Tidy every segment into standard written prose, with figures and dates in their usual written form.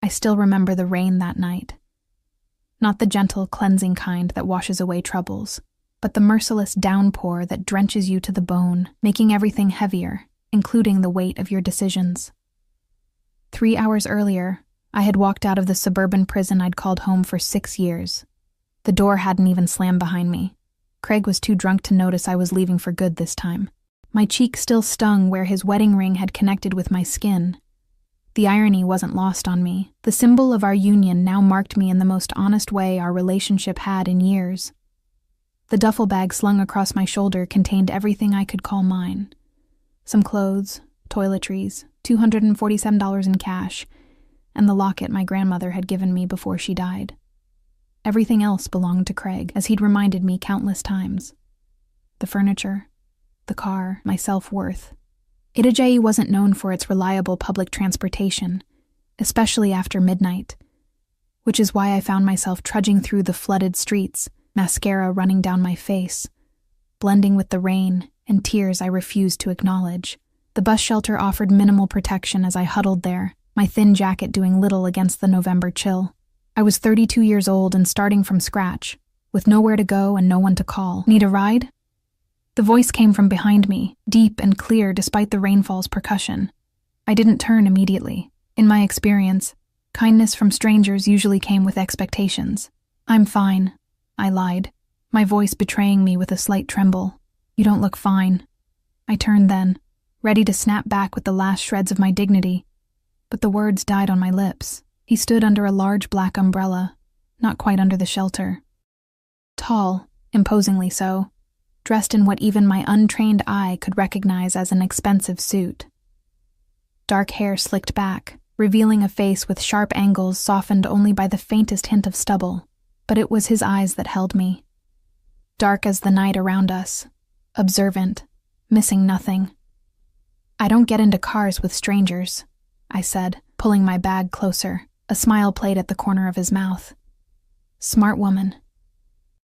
I still remember the rain that night. Not the gentle, cleansing kind that washes away troubles, but the merciless downpour that drenches you to the bone, making everything heavier, including the weight of your decisions. 3 hours earlier, I had walked out of the suburban prison I'd called home for 6 years. The door hadn't even slammed behind me. Craig was too drunk to notice I was leaving for good this time. My cheek still stung where his wedding ring had connected with my skin. The irony wasn't lost on me. The symbol of our union now marked me in the most honest way our relationship had in years. The duffel bag slung across my shoulder contained everything I could call mine. Some clothes, toiletries, $247 in cash, and the locket my grandmother had given me before she died. Everything else belonged to Craig, as he'd reminded me countless times. The furniture, the car, my self-worth. Itajaí wasn't known for its reliable public transportation, especially after midnight, which is why I found myself trudging through the flooded streets, mascara running down my face, blending with the rain and tears I refused to acknowledge. The bus shelter offered minimal protection as I huddled there, my thin jacket doing little against the November chill. I was 32 years old and starting from scratch, with nowhere to go and no one to call. Need a ride? The voice came from behind me, deep and clear despite the rainfall's percussion. I didn't turn immediately. In my experience, kindness from strangers usually came with expectations. "I'm fine," I lied, my voice betraying me with a slight tremble. "You don't look fine." I turned then, ready to snap back with the last shreds of my dignity, but the words died on my lips. He stood under a large black umbrella, not quite under the shelter. Tall, imposingly so, dressed in what even my untrained eye could recognize as an expensive suit. Dark hair slicked back, revealing a face with sharp angles softened only by the faintest hint of stubble, but it was his eyes that held me. Dark as the night around us, observant, missing nothing. "I don't get into cars with strangers," I said, pulling my bag closer. A smile played at the corner of his mouth. "Smart woman."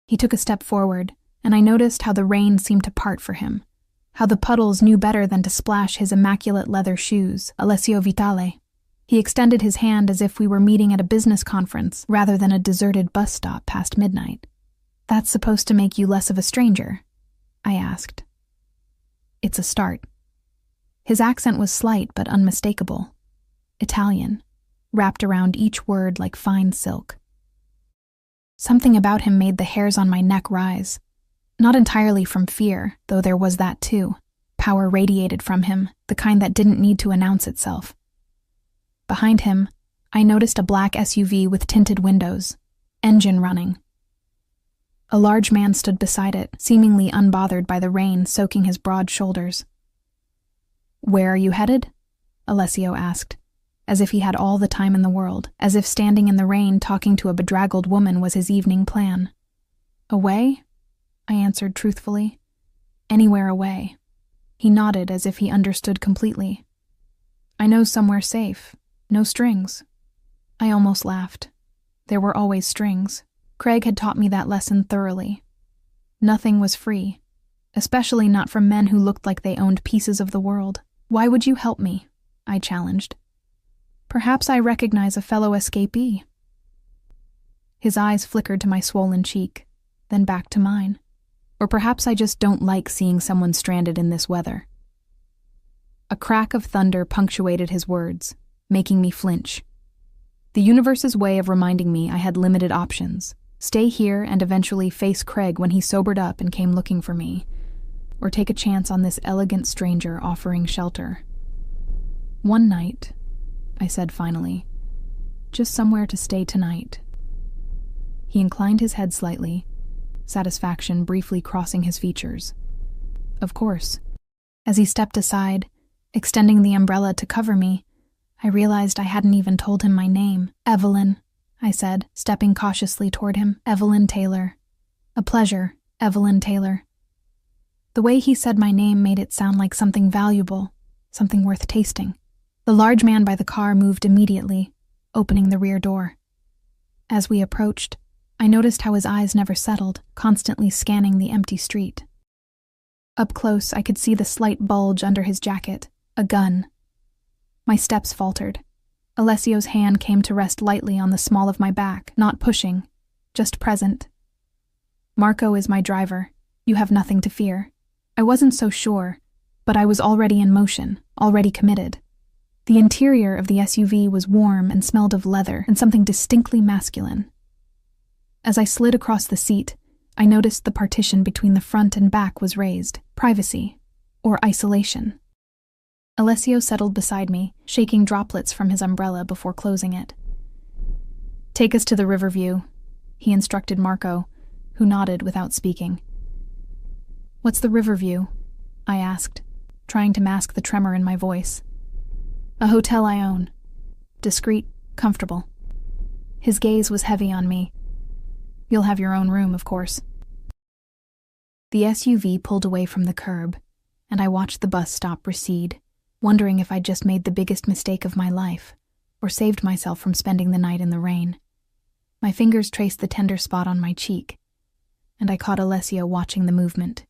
He took a step forward, and I noticed how the rain seemed to part for him, how the puddles knew better than to splash his immaculate leather shoes, Alessio Vitale. He extended his hand as if we were meeting at a business conference rather than a deserted bus stop past midnight. "That's supposed to make you less of a stranger?" I asked. "It's a start." His accent was slight but unmistakable. Italian, wrapped around each word like fine silk. Something about him made the hairs on my neck rise. Not entirely from fear, though there was that too. Power radiated from him, the kind that didn't need to announce itself. Behind him, I noticed a black SUV with tinted windows, engine running. A large man stood beside it, seemingly unbothered by the rain soaking his broad shoulders. "Where are you headed?" Alessio asked, as if he had all the time in the world, as if standing in the rain talking to a bedraggled woman was his evening plan. "Away?" I answered truthfully. "Anywhere away." He nodded as if he understood completely. "I know somewhere safe. No strings." I almost laughed. There were always strings. Craig had taught me that lesson thoroughly. Nothing was free, especially not from men who looked like they owned pieces of the world. "Why would you help me?" I challenged. "Perhaps I recognize a fellow escapee." His eyes flickered to my swollen cheek, then back to mine. "Or perhaps I just don't like seeing someone stranded in this weather." A crack of thunder punctuated his words, making me flinch. The universe's way of reminding me I had limited options: stay here and eventually face Craig when he sobered up and came looking for me, or take a chance on this elegant stranger offering shelter. "One night," I said finally. "Just somewhere to stay tonight." He inclined his head slightly, satisfaction briefly crossing his features. "Of course." As he stepped aside, extending the umbrella to cover me, I realized I hadn't even told him my name. "Evelyn," I said, stepping cautiously toward him. "Evelyn Taylor." "A pleasure, Evelyn Taylor." The way he said my name made it sound like something valuable, something worth tasting. The large man by the car moved immediately, opening the rear door. As we approached, I noticed how his eyes never settled, constantly scanning the empty street. Up close, I could see the slight bulge under his jacket, a gun. My steps faltered. Alessio's hand came to rest lightly on the small of my back, not pushing, just present. Marco is my driver. You have nothing to fear. I wasn't so sure, but I was already in motion, already committed. The interior of the SUV was warm and smelled of leather and something distinctly masculine. As I slid across the seat, I noticed the partition between the front and back was raised, privacy, or isolation. Alessio settled beside me, shaking droplets from his umbrella before closing it. "Take us to the Riverview," he instructed Marco, who nodded without speaking. "What's the Riverview?" I asked, trying to mask the tremor in my voice. "A hotel I own. Discreet, comfortable." His gaze was heavy on me. "You'll have your own room, of course." The SUV pulled away from the curb, and I watched the bus stop recede, wondering if I'd just made the biggest mistake of my life, or saved myself from spending the night in the rain. My fingers traced the tender spot on my cheek, and I caught Alessio watching the movement.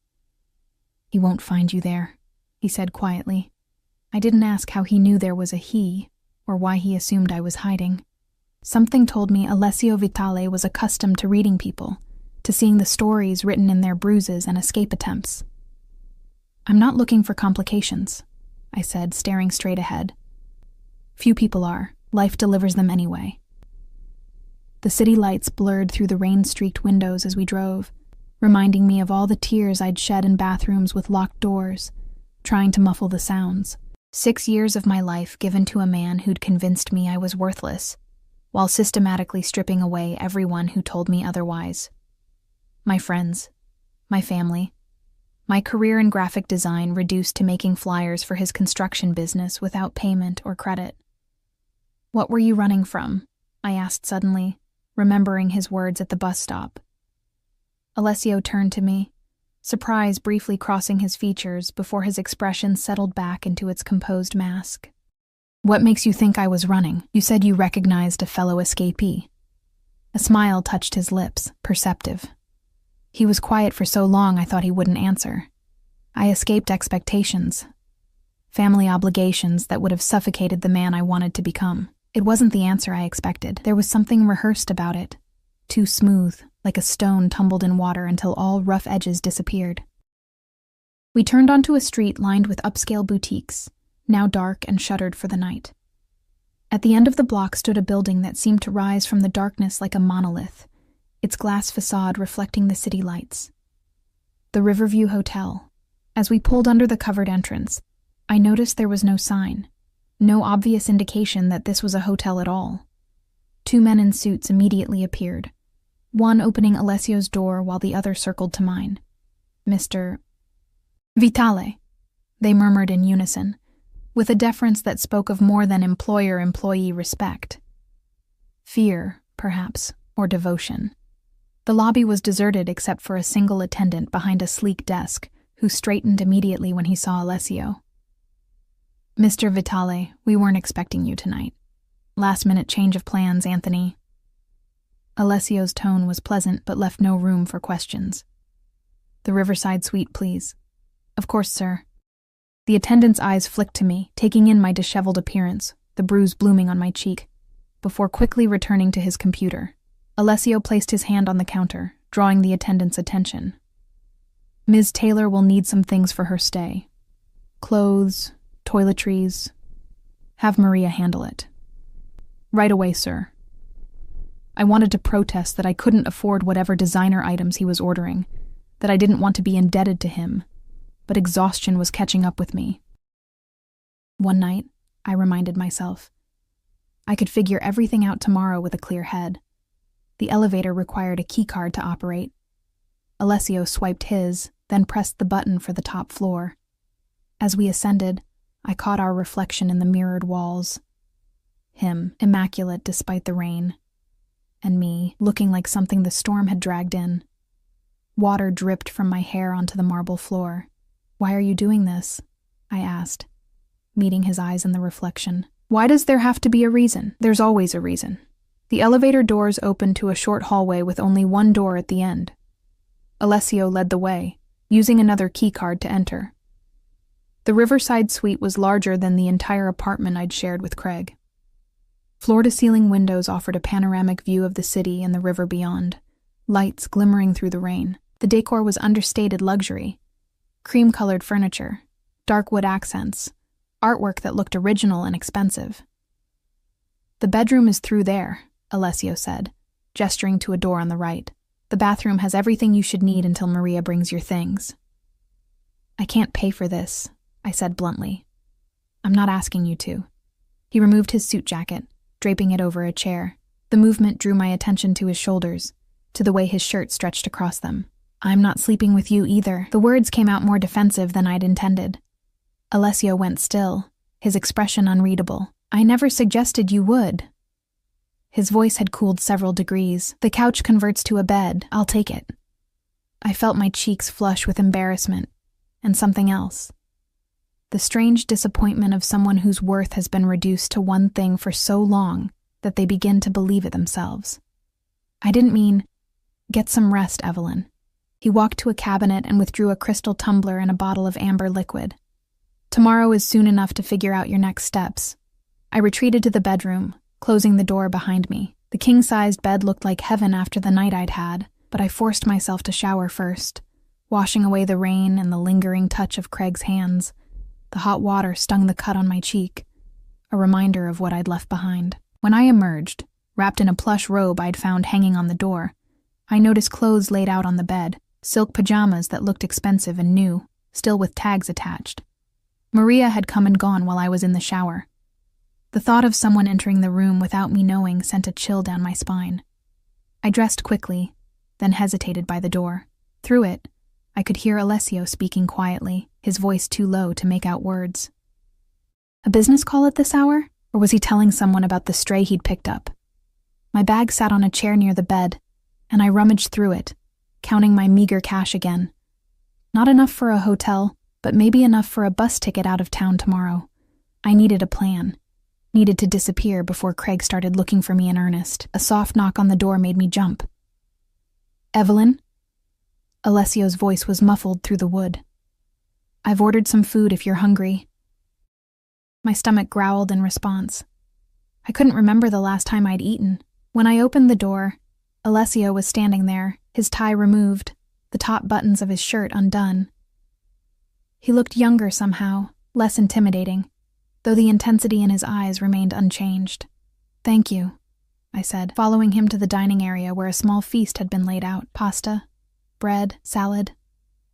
"He won't find you there," he said quietly. I didn't ask how he knew there was a he, or why he assumed I was hiding. Something told me Alessio Vitale was accustomed to reading people, to seeing the stories written in their bruises and escape attempts. "I'm not looking for complications," I said, staring straight ahead. "Few people are. Life delivers them anyway." The city lights blurred through the rain-streaked windows as we drove, reminding me of all the tears I'd shed in bathrooms with locked doors, trying to muffle the sounds. 6 years of my life given to a man who'd convinced me I was worthless, while systematically stripping away everyone who told me otherwise. My friends, my family, my career in graphic design reduced to making flyers for his construction business without payment or credit. "What were you running from?" I asked suddenly, remembering his words at the bus stop. Alessio turned to me, surprise briefly crossing his features before his expression settled back into its composed mask. "What makes you think I was running? You said you recognized a fellow escapee." A smile touched his lips, perceptive. He was quiet for so long I thought he wouldn't answer. I escaped expectations, family obligations that would have suffocated the man I wanted to become. It wasn't the answer I expected. There was something rehearsed about it, too smooth, like a stone tumbled in water until all rough edges disappeared. We turned onto a street lined with upscale boutiques, now dark and shuttered for the night. At the end of the block stood a building that seemed to rise from the darkness like a monolith, its glass facade reflecting the city lights. The Riverview Hotel. As we pulled under the covered entrance, I noticed there was no sign, no obvious indication that this was a hotel at all. 2 men in suits immediately appeared, one opening Alessio's door while the other circled to mine. "Mr. Vitale," they murmured in unison, with a deference that spoke of more than employer-employee respect. Fear, perhaps, or devotion. The lobby was deserted except for a single attendant behind a sleek desk, who straightened immediately when he saw Alessio. "Mr. Vitale, we weren't expecting you tonight. Last-minute change of plans, Anthony." Alessio's tone was pleasant but left no room for questions. "The Riverside Suite, please." "Of course, sir." The attendant's eyes flicked to me, taking in my disheveled appearance, the bruise blooming on my cheek, before quickly returning to his computer. Alessio placed his hand on the counter, drawing the attendant's attention. "Ms. Taylor will need some things for her stay. Clothes, toiletries. Have Maria handle it." "Right away, sir." I wanted to protest that I couldn't afford whatever designer items he was ordering, that I didn't want to be indebted to him, but exhaustion was catching up with me. One night, I reminded myself, I could figure everything out tomorrow with a clear head. The elevator required a keycard to operate. Alessio swiped his, then pressed the button for the top floor. As we ascended, I caught our reflection in the mirrored walls. Him, immaculate despite the rain, and me, looking like something the storm had dragged in. Water dripped from my hair onto the marble floor. "Why are you doing this?" I asked, meeting his eyes in the reflection. "Why does there have to be a reason? There's always a reason." The elevator doors opened to a short hallway with only one door at the end. Alessio led the way, using another keycard to enter. The Riverside Suite was larger than the entire apartment I'd shared with Craig. Floor-to-ceiling windows offered a panoramic view of the city and the river beyond, lights glimmering through the rain. The decor was understated luxury. Cream-colored furniture, dark wood accents, artwork that looked original and expensive. "The bedroom is through there," Alessio said, gesturing to a door on the right. "The bathroom has everything you should need until Maria brings your things." "I can't pay for this," I said bluntly. "I'm not asking you to." He removed his suit jacket, draping it over a chair. The movement drew my attention to his shoulders, to the way his shirt stretched across them. "I'm not sleeping with you either." The words came out more defensive than I'd intended. Alessio went still, his expression unreadable. "I never suggested you would." His voice had cooled several degrees. "The couch converts to a bed. I'll take it." I felt my cheeks flush with embarrassment, and something else. The strange disappointment of someone whose worth has been reduced to one thing for so long that they begin to believe it themselves. I didn't mean, "Get some rest, Evelyn." He walked to a cabinet and withdrew a crystal tumbler and a bottle of amber liquid. "Tomorrow is soon enough to figure out your next steps." I retreated to the bedroom, closing the door behind me. The king-sized bed looked like heaven after the night I'd had, but I forced myself to shower first, washing away the rain and the lingering touch of Craig's hands. The hot water stung the cut on my cheek, a reminder of what I'd left behind. When I emerged, wrapped in a plush robe I'd found hanging on the door, I noticed clothes laid out on the bed, silk pajamas that looked expensive and new, still with tags attached. Maria had come and gone while I was in the shower. The thought of someone entering the room without me knowing sent a chill down my spine. I dressed quickly, then hesitated by the door. Through it, I could hear Alessio speaking quietly, his voice too low to make out words. A business call at this hour? Or was he telling someone about the stray he'd picked up? My bag sat on a chair near the bed, and I rummaged through it, counting my meager cash again. Not enough for a hotel, but maybe enough for a bus ticket out of town tomorrow. I needed a plan. Needed to disappear before Craig started looking for me in earnest. A soft knock on the door made me jump. "Evelyn?" Alessio's voice was muffled through the wood. "I've ordered some food if you're hungry." My stomach growled in response. I couldn't remember the last time I'd eaten. When I opened the door, Alessio was standing there, his tie removed, the top buttons of his shirt undone. He looked younger somehow, less intimidating, though the intensity in his eyes remained unchanged. "Thank you," I said, following him to the dining area where a small feast had been laid out. Pasta, bread, salad,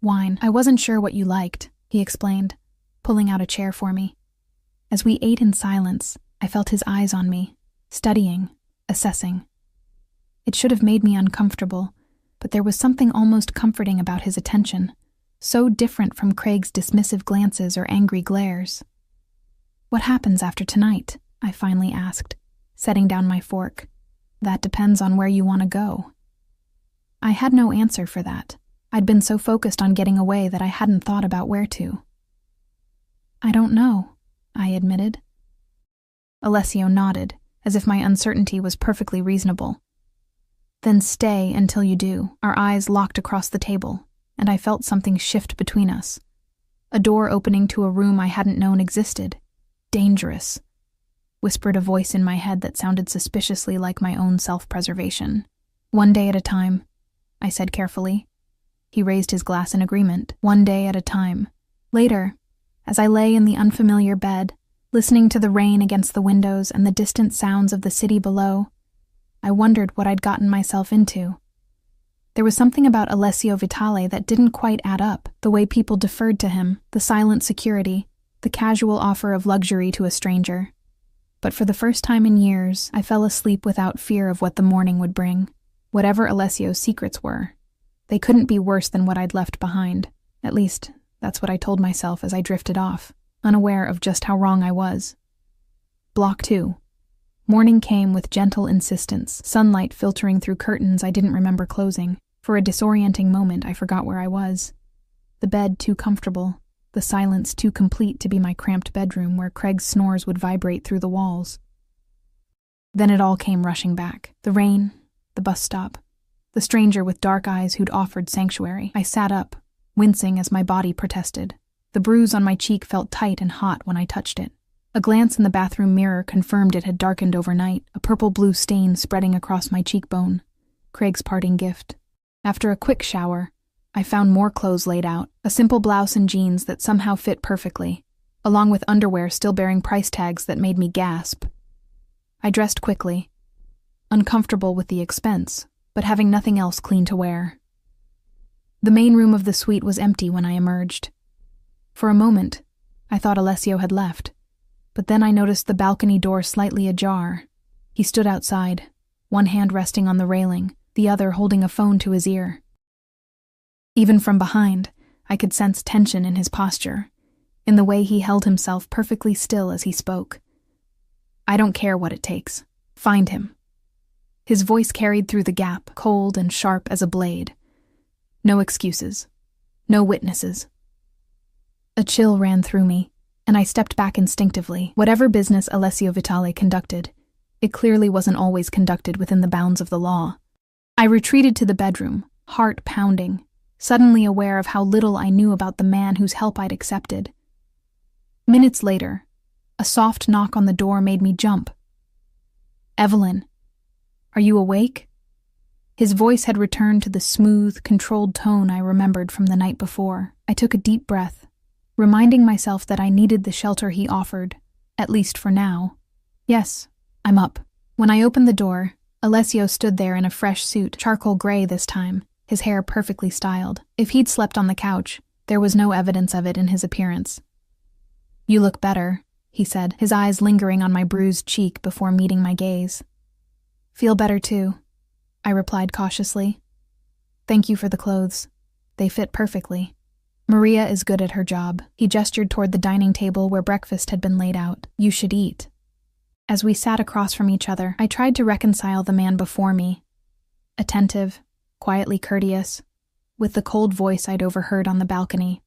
wine. "I wasn't sure what you liked," he explained, pulling out a chair for me. As we ate in silence, I felt his eyes on me, studying, assessing. It should have made me uncomfortable, but there was something almost comforting about his attention, so different from Craig's dismissive glances or angry glares. "What happens after tonight?" I finally asked, setting down my fork. "That depends on where you want to go." I had no answer for that. I'd been so focused on getting away that I hadn't thought about where to. "I don't know," I admitted. Alessio nodded, as if my uncertainty was perfectly reasonable. "Then stay until you do." Our eyes locked across the table, and I felt something shift between us. A door opening to a room I hadn't known existed. "Dangerous," whispered a voice in my head that sounded suspiciously like my own self-preservation. "One day at a time," I said carefully. He raised his glass in agreement. "One day at a time." Later, as I lay in the unfamiliar bed, listening to the rain against the windows and the distant sounds of the city below, I wondered what I'd gotten myself into. There was something about Alessio Vitale that didn't quite add up, the way people deferred to him, the silent security, the casual offer of luxury to a stranger. But for the first time in years, I fell asleep without fear of what the morning would bring. Whatever Alessio's secrets were, they couldn't be worse than what I'd left behind. At least, that's what I told myself as I drifted off, unaware of just how wrong I was. Block 2. Morning came with gentle insistence, sunlight filtering through curtains I didn't remember closing. For a disorienting moment, I forgot where I was. The bed too comfortable, the silence too complete to be my cramped bedroom where Craig's snores would vibrate through the walls. Then it all came rushing back. The rain, the bus stop, the stranger with dark eyes who'd offered sanctuary. I sat up, wincing as my body protested. The bruise on my cheek felt tight and hot when I touched it. A glance in the bathroom mirror confirmed it had darkened overnight, a purple-blue stain spreading across my cheekbone. Craig's parting gift. After a quick shower, I found more clothes laid out, a simple blouse and jeans that somehow fit perfectly, along with underwear still bearing price tags that made me gasp. I dressed quickly, uncomfortable with the expense, but having nothing else clean to wear. The main room of the suite was empty when I emerged. For a moment, I thought Alessio had left, but then I noticed the balcony door slightly ajar. He stood outside, one hand resting on the railing, the other holding a phone to his ear. Even from behind, I could sense tension in his posture, in the way he held himself perfectly still as he spoke. "I don't care what it takes. Find him." His voice carried through the gap, cold and sharp as a blade. No excuses. No witnesses. A chill ran through me, and I stepped back instinctively. Whatever business Alessio Vitale conducted, it clearly wasn't always conducted within the bounds of the law. I retreated to the bedroom, heart pounding, suddenly aware of how little I knew about the man whose help I'd accepted. Minutes later, a soft knock on the door made me jump. "Evelyn, are you awake?" His voice had returned to the smooth, controlled tone I remembered from the night before. I took a deep breath, reminding myself that I needed the shelter he offered, at least for now. "Yes, I'm up." When I opened the door, Alessio stood there in a fresh suit, charcoal gray this time, his hair perfectly styled. If he'd slept on the couch, there was no evidence of it in his appearance. "You look better," he said, his eyes lingering on my bruised cheek before meeting my gaze. "Feel better too," I replied cautiously. "Thank you for the clothes. They fit perfectly. Maria is good at her job." He gestured toward the dining table where breakfast had been laid out. "You should eat." As we sat across from each other, I tried to reconcile the man before me. Attentive, quietly courteous, with the cold voice I'd overheard on the balcony.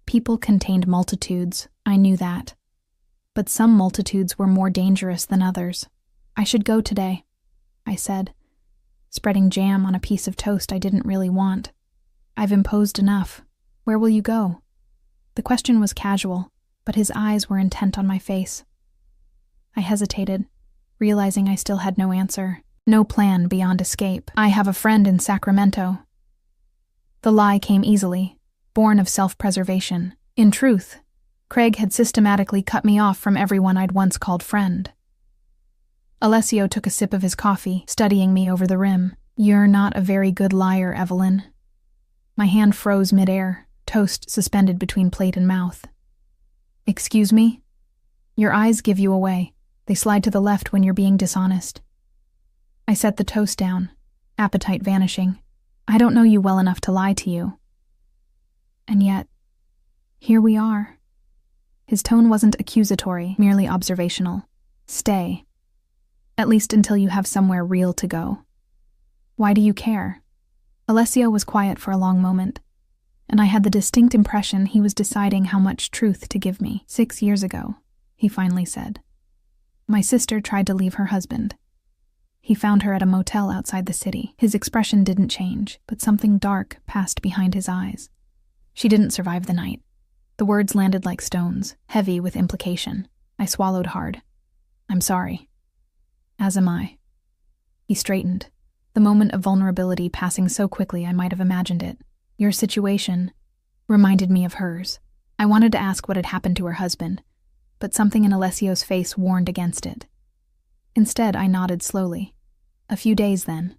People contained multitudes, I knew that. But some multitudes were more dangerous than others. "I should go today," I said, spreading jam on a piece of toast I didn't really want. "I've imposed enough. Where will you go?" The question was casual, but his eyes were intent on my face. I hesitated, realizing I still had no answer, no plan beyond escape. "I have a friend in Sacramento." The lie came easily, born of self-preservation. In truth, Craig had systematically cut me off from everyone I'd once called friend. Alessio took a sip of his coffee, studying me over the rim. "You're not a very good liar, Evelyn." My hand froze midair, toast suspended between plate and mouth. "Excuse me? Your eyes give you away. They slide to the left when you're being dishonest." I set the toast down, appetite vanishing. "I don't know you well enough to lie to you." And yet, here we are. His tone wasn't accusatory, merely observational. "Stay. At least until you have somewhere real to go." "Why do you care?" Alessio was quiet for a long moment, and I had the distinct impression he was deciding how much truth to give me. 6 years ago, he finally said. "My sister tried to leave her husband. He found her at a motel outside the city." His expression didn't change, but something dark passed behind his eyes. "She didn't survive the night." The words landed like stones, heavy with implication. I swallowed hard. "I'm sorry." "As am I." He straightened, the moment of vulnerability passing so quickly I might have imagined it. "Your situation reminded me of hers." I wanted to ask what had happened to her husband, but something in Alessio's face warned against it. Instead, I nodded slowly. "A few days, then.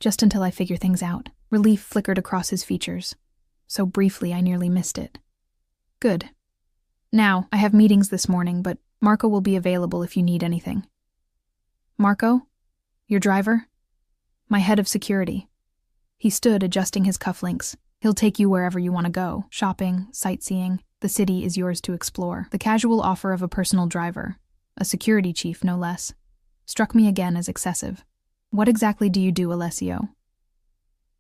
Just until I figure things out." Relief flickered across his features. So briefly I nearly missed it. "Good. Now, I have meetings this morning, but Marco will be available if you need anything." "Marco? Your driver?" "My head of security." He stood, adjusting his cufflinks. "He'll take you wherever you want to go. Shopping, sightseeing. The city is yours to explore." The casual offer of a personal driver, a security chief no less, struck me again as excessive. "What exactly do you do, Alessio?"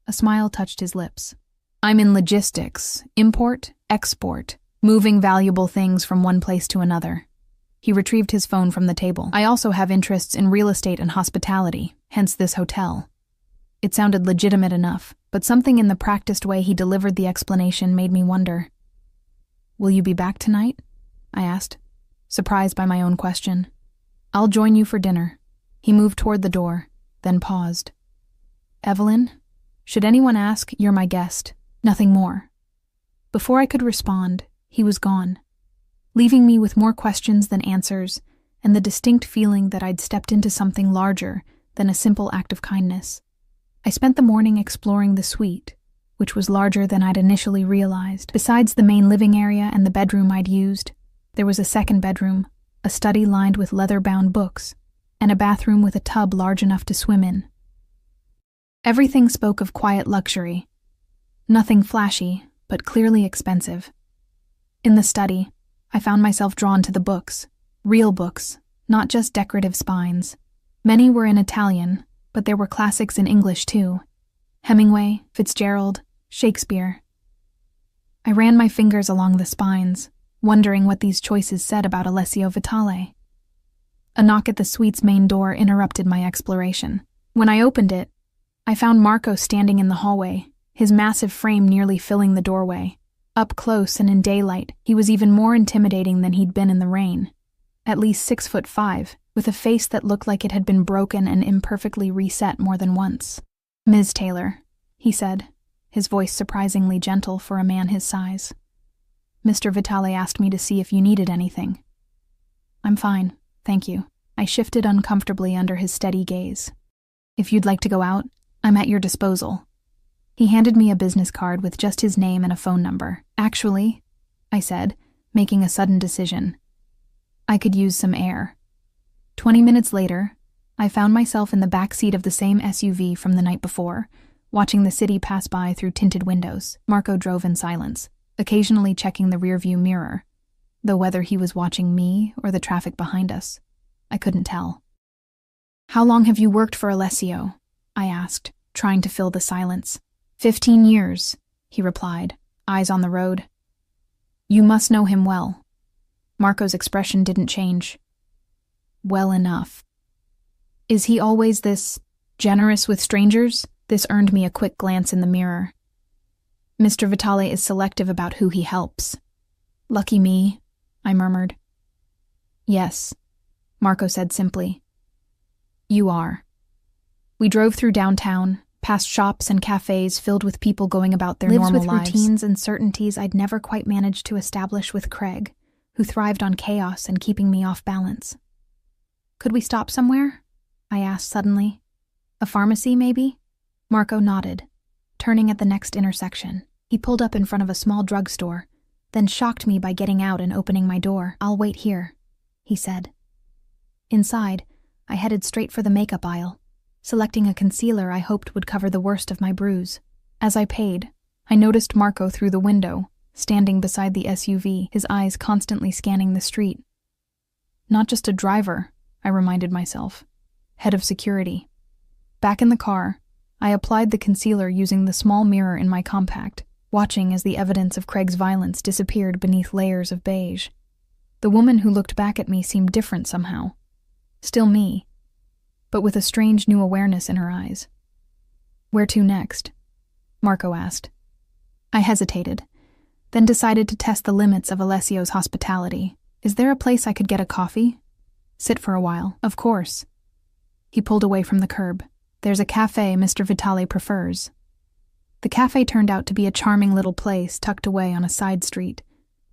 A smile touched his lips. "I'm in logistics, import, export, moving valuable things from one place to another." He retrieved his phone from the table. "I also have interests in real estate and hospitality, hence this hotel." It sounded legitimate enough, but something in the practiced way he delivered the explanation made me wonder. "Will you be back tonight?" I asked, surprised by my own question. "I'll join you for dinner." He moved toward the door, then paused. "Evelyn? Should anyone ask, you're my guest. Nothing more." Before I could respond, he was gone, leaving me with more questions than answers and the distinct feeling that I'd stepped into something larger than a simple act of kindness. I spent the morning exploring the suite, which was larger than I'd initially realized. Besides the main living area and the bedroom I'd used, there was a second bedroom, a study lined with leather-bound books, and a bathroom with a tub large enough to swim in. Everything spoke of quiet luxury. Nothing flashy, but clearly expensive. In the study, I found myself drawn to the books, real books, not just decorative spines. Many were in Italian, but there were classics in English too. Hemingway, Fitzgerald, Shakespeare. I ran my fingers along the spines, wondering what these choices said about Alessio Vitale. A knock at the suite's main door interrupted my exploration. When I opened it, I found Marco standing in the hallway, his massive frame nearly filling the doorway. Up close and in daylight, he was even more intimidating than he'd been in the rain. At least 6'5", with a face that looked like it had been broken and imperfectly reset more than once. "Ms. Taylor," he said, his voice surprisingly gentle for a man his size. "Mr. Vitale asked me to see if you needed anything." "I'm fine, thank you." I shifted uncomfortably under his steady gaze. "If you'd like to go out, I'm at your disposal." He handed me a business card with just his name and a phone number. "Actually," I said, making a sudden decision, "I could use some air." 20 minutes later, I found myself in the back seat of the same SUV from the night before, watching the city pass by through tinted windows. Marco drove in silence, occasionally checking the rearview mirror, though whether he was watching me or the traffic behind us, I couldn't tell. "How long have you worked for Alessio?" I asked, trying to fill the silence. 15 years, he replied, eyes on the road. "You must know him well." Marco's expression didn't change. "Well enough." "Is he always this generous with strangers?" This earned me a quick glance in the mirror. "Mr. Vitale is selective about who he helps." "Lucky me," I murmured. "Yes," Marco said simply. "You are." We drove through downtown, past shops and cafes filled with people going about their normal lives. Lives with routines and certainties I'd never quite managed to establish with Craig, who thrived on chaos and keeping me off balance. "Could we stop somewhere?" I asked suddenly. "A pharmacy, maybe?" Marco nodded, turning at the next intersection. He pulled up in front of a small drugstore, then shocked me by getting out and opening my door. "I'll wait here," he said. Inside, I headed straight for the makeup aisle, selecting a concealer I hoped would cover the worst of my bruise. As I paid, I noticed Marco through the window, standing beside the SUV, his eyes constantly scanning the street. Not just a driver, I reminded myself. Head of security. Back in the car, I applied the concealer using the small mirror in my compact, watching as the evidence of Craig's violence disappeared beneath layers of beige. The woman who looked back at me seemed different somehow. Still me, but with a strange new awareness in her eyes. "Where to next?" Marco asked. I hesitated, then decided to test the limits of Alessio's hospitality. "Is there a place I could get a coffee?" "Sit for a while." "Of course." He pulled away from the curb. "There's a cafe Mr. Vitale prefers." The cafe turned out to be a charming little place tucked away on a side street,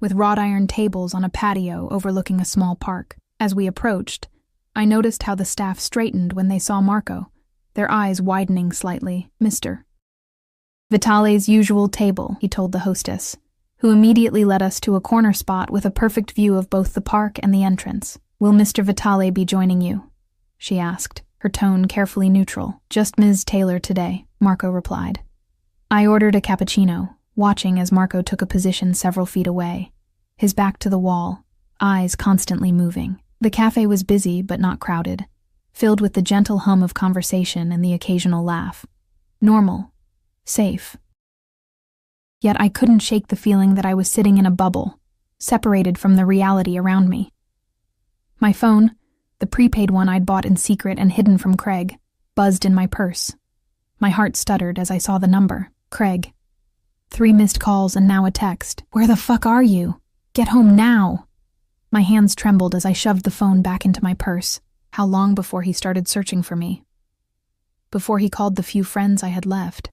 with wrought iron tables on a patio overlooking a small park. As we approached, I noticed how the staff straightened when they saw Marco, their eyes widening slightly. "Mr. Vitale's usual table," he told the hostess, who immediately led us to a corner spot with a perfect view of both the park and the entrance. "Will Mr. Vitale be joining you?" she asked, her tone carefully neutral. "Just Ms. Taylor today," Marco replied. I ordered a cappuccino, watching as Marco took a position several feet away, his back to the wall, eyes constantly moving. The cafe was busy but not crowded, filled with the gentle hum of conversation and the occasional laugh. Normal. Safe. Yet I couldn't shake the feeling that I was sitting in a bubble, separated from the reality around me. My phone, the prepaid one I'd bought in secret and hidden from Craig, buzzed in my purse. My heart stuttered as I saw the number. Craig. 3 missed calls and now a text. "Where the fuck are you? Get home now!" My hands trembled as I shoved the phone back into my purse. How long before he started searching for me? Before he called the few friends I had left.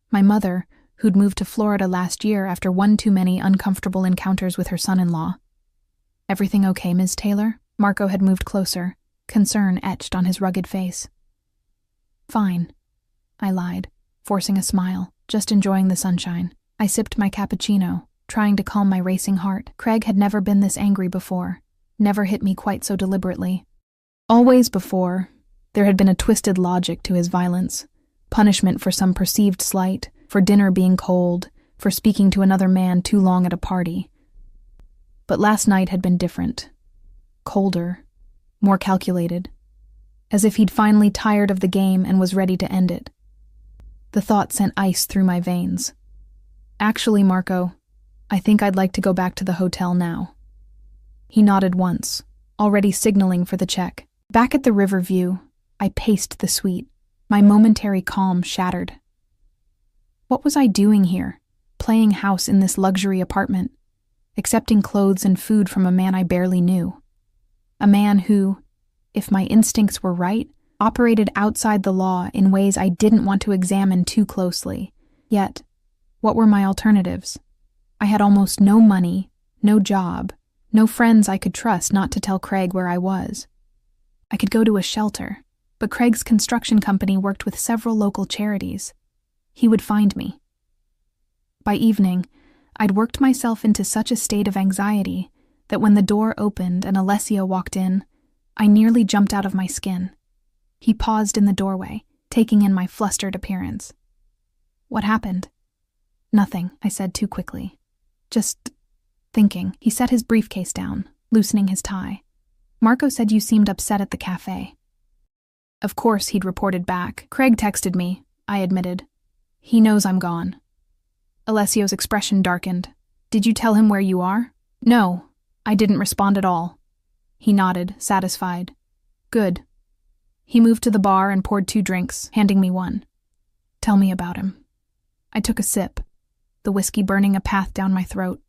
My mother, who'd moved to Florida last year after one too many uncomfortable encounters with her son-in-law. "Everything okay, Ms. Taylor?" Marco had moved closer, concern etched on his rugged face. "Fine," I lied, forcing a smile, just enjoying the sunshine. I sipped my cappuccino, trying to calm my racing heart. Craig had never been this angry before, never hit me quite so deliberately. Always before, there had been a twisted logic to his violence. Punishment for some perceived slight, for dinner being cold, for speaking to another man too long at a party. But last night had been different. Colder, more calculated. As if he'd finally tired of the game and was ready to end it. The thought sent ice through my veins. "Actually, Marco, I think I'd like to go back to the hotel now." He nodded once, already signaling for the check. Back at the Riverview, I paced the suite, my momentary calm shattered. What was I doing here, playing house in this luxury apartment, accepting clothes and food from a man I barely knew? A man who, if my instincts were right, operated outside the law in ways I didn't want to examine too closely. Yet, what were my alternatives? I had almost no money, no job, no friends I could trust not to tell Craig where I was. I could go to a shelter, but Craig's construction company worked with several local charities. He would find me. By evening, I'd worked myself into such a state of anxiety that when the door opened and Alessio walked in, I nearly jumped out of my skin. He paused in the doorway, taking in my flustered appearance. "What happened?" "Nothing," I said too quickly. "Just thinking." He set his briefcase down, loosening his tie. "Marco said you seemed upset at the cafe." Of course he'd reported back. "Craig texted me," I admitted. "He knows I'm gone." Alessio's expression darkened. "Did you tell him where you are?" "No, I didn't respond at all." He nodded, satisfied. "Good." He moved to the bar and poured 2 drinks, handing me one. "Tell me about him." I took a sip, the whiskey burning a path down my throat.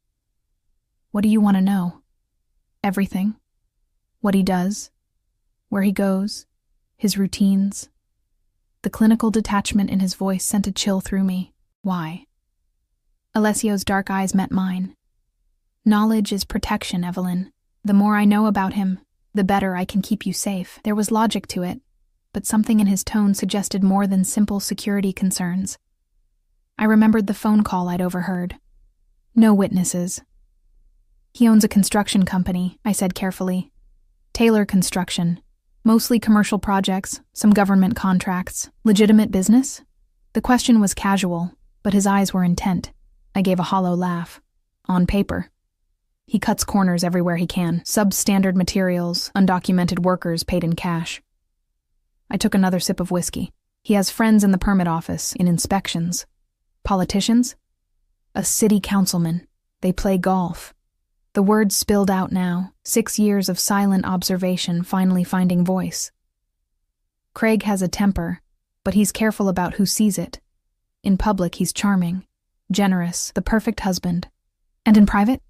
"What do you want to know?" "Everything. What he does, where he goes, his routines." The clinical detachment in his voice sent a chill through me. "Why?" Alessio's dark eyes met mine. "Knowledge is protection, Evelyn. The more I know about him, the better I can keep you safe." There was logic to it, but something in his tone suggested more than simple security concerns. I remembered the phone call I'd overheard. "No witnesses." "He owns a construction company," I said carefully. "Taylor Construction. Mostly commercial projects, some government contracts. Legitimate business?" The question was casual, but his eyes were intent. I gave a hollow laugh. "On paper. He cuts corners everywhere he can. Substandard materials, undocumented workers paid in cash." I took another sip of whiskey. "He has friends in the permit office, in inspections. Politicians? A city councilman. They play golf." The words spilled out now, 6 years of silent observation finally finding voice. "Craig has a temper, but he's careful about who sees it. In public, he's charming, generous, the perfect husband. And in private?"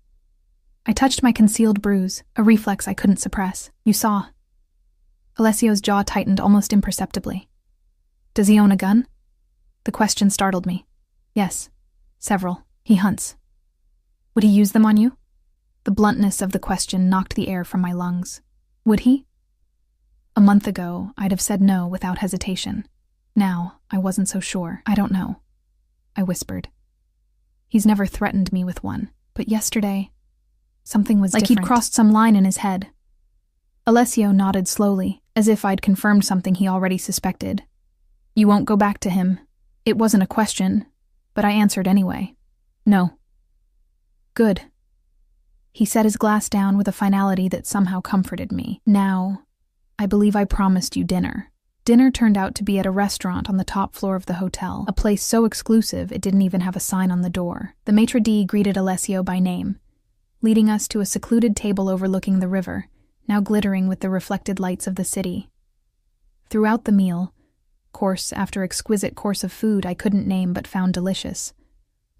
I touched my concealed bruise, a reflex I couldn't suppress. "You saw." Alessio's jaw tightened almost imperceptibly. "Does he own a gun?" The question startled me. "Yes, several. He hunts." "Would he use them on you?" The bluntness of the question knocked the air from my lungs. "Would he?" A month ago, I'd have said no without hesitation. Now, I wasn't so sure. "I don't know," I whispered. "He's never threatened me with one, but yesterday, something was different. Like he'd crossed some line in his head." Alessio nodded slowly, as if I'd confirmed something he already suspected. "You won't go back to him." It wasn't a question, but I answered anyway. "No." "Good." He set his glass down with a finality that somehow comforted me. "Now, I believe I promised you dinner." Dinner turned out to be at a restaurant on the top floor of the hotel, a place so exclusive it didn't even have a sign on the door. The maitre d' greeted Alessio by name, leading us to a secluded table overlooking the river, now glittering with the reflected lights of the city. Throughout the meal, course after exquisite course of food I couldn't name but found delicious,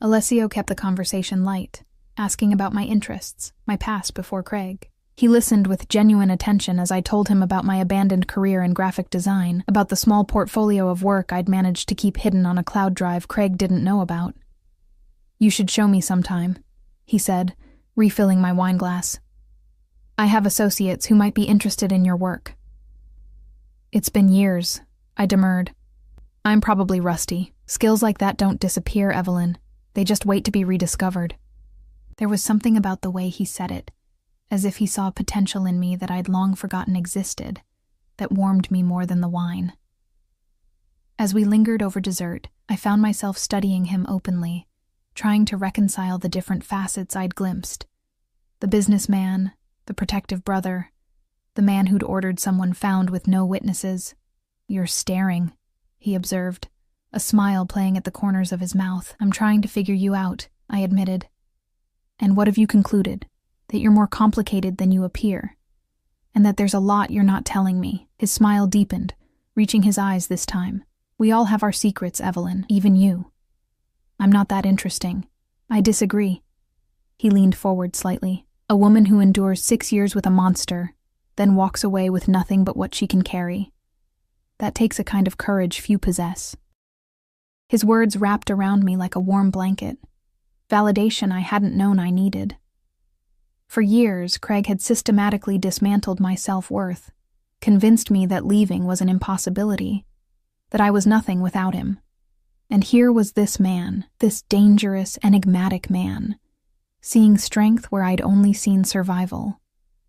Alessio kept the conversation light, asking about my interests, my past before Craig. He listened with genuine attention as I told him about my abandoned career in graphic design, about the small portfolio of work I'd managed to keep hidden on a cloud drive Craig didn't know about. "You should show me sometime," he said, refilling my wine glass. "I have associates who might be interested in your work." "It's been years," I demurred. "I'm probably rusty. Skills like that don't disappear, Evelyn. They just wait to be rediscovered." There was something about the way he said it, as if he saw potential in me that I'd long forgotten existed, that warmed me more than the wine. As we lingered over dessert, I found myself studying him openly, trying to reconcile the different facets I'd glimpsed. The businessman, the protective brother, the man who'd ordered someone found with no witnesses. "You're staring," he observed, a smile playing at the corners of his mouth. "I'm trying to figure you out," I admitted. "And what have you concluded? That you're more complicated than you appear, and that there's a lot you're not telling me." His smile deepened, reaching his eyes this time. "We all have our secrets, Evelyn, even you." "I'm not that interesting." "I disagree." He leaned forward slightly. "A woman who endures 6 years with a monster, then walks away with nothing but what she can carry. That takes a kind of courage few possess." His words wrapped around me like a warm blanket, validation I hadn't known I needed. For years, Craig had systematically dismantled my self-worth, convinced me that leaving was an impossibility, that I was nothing without him. And here was this man, this dangerous, enigmatic man, seeing strength where I'd only seen survival.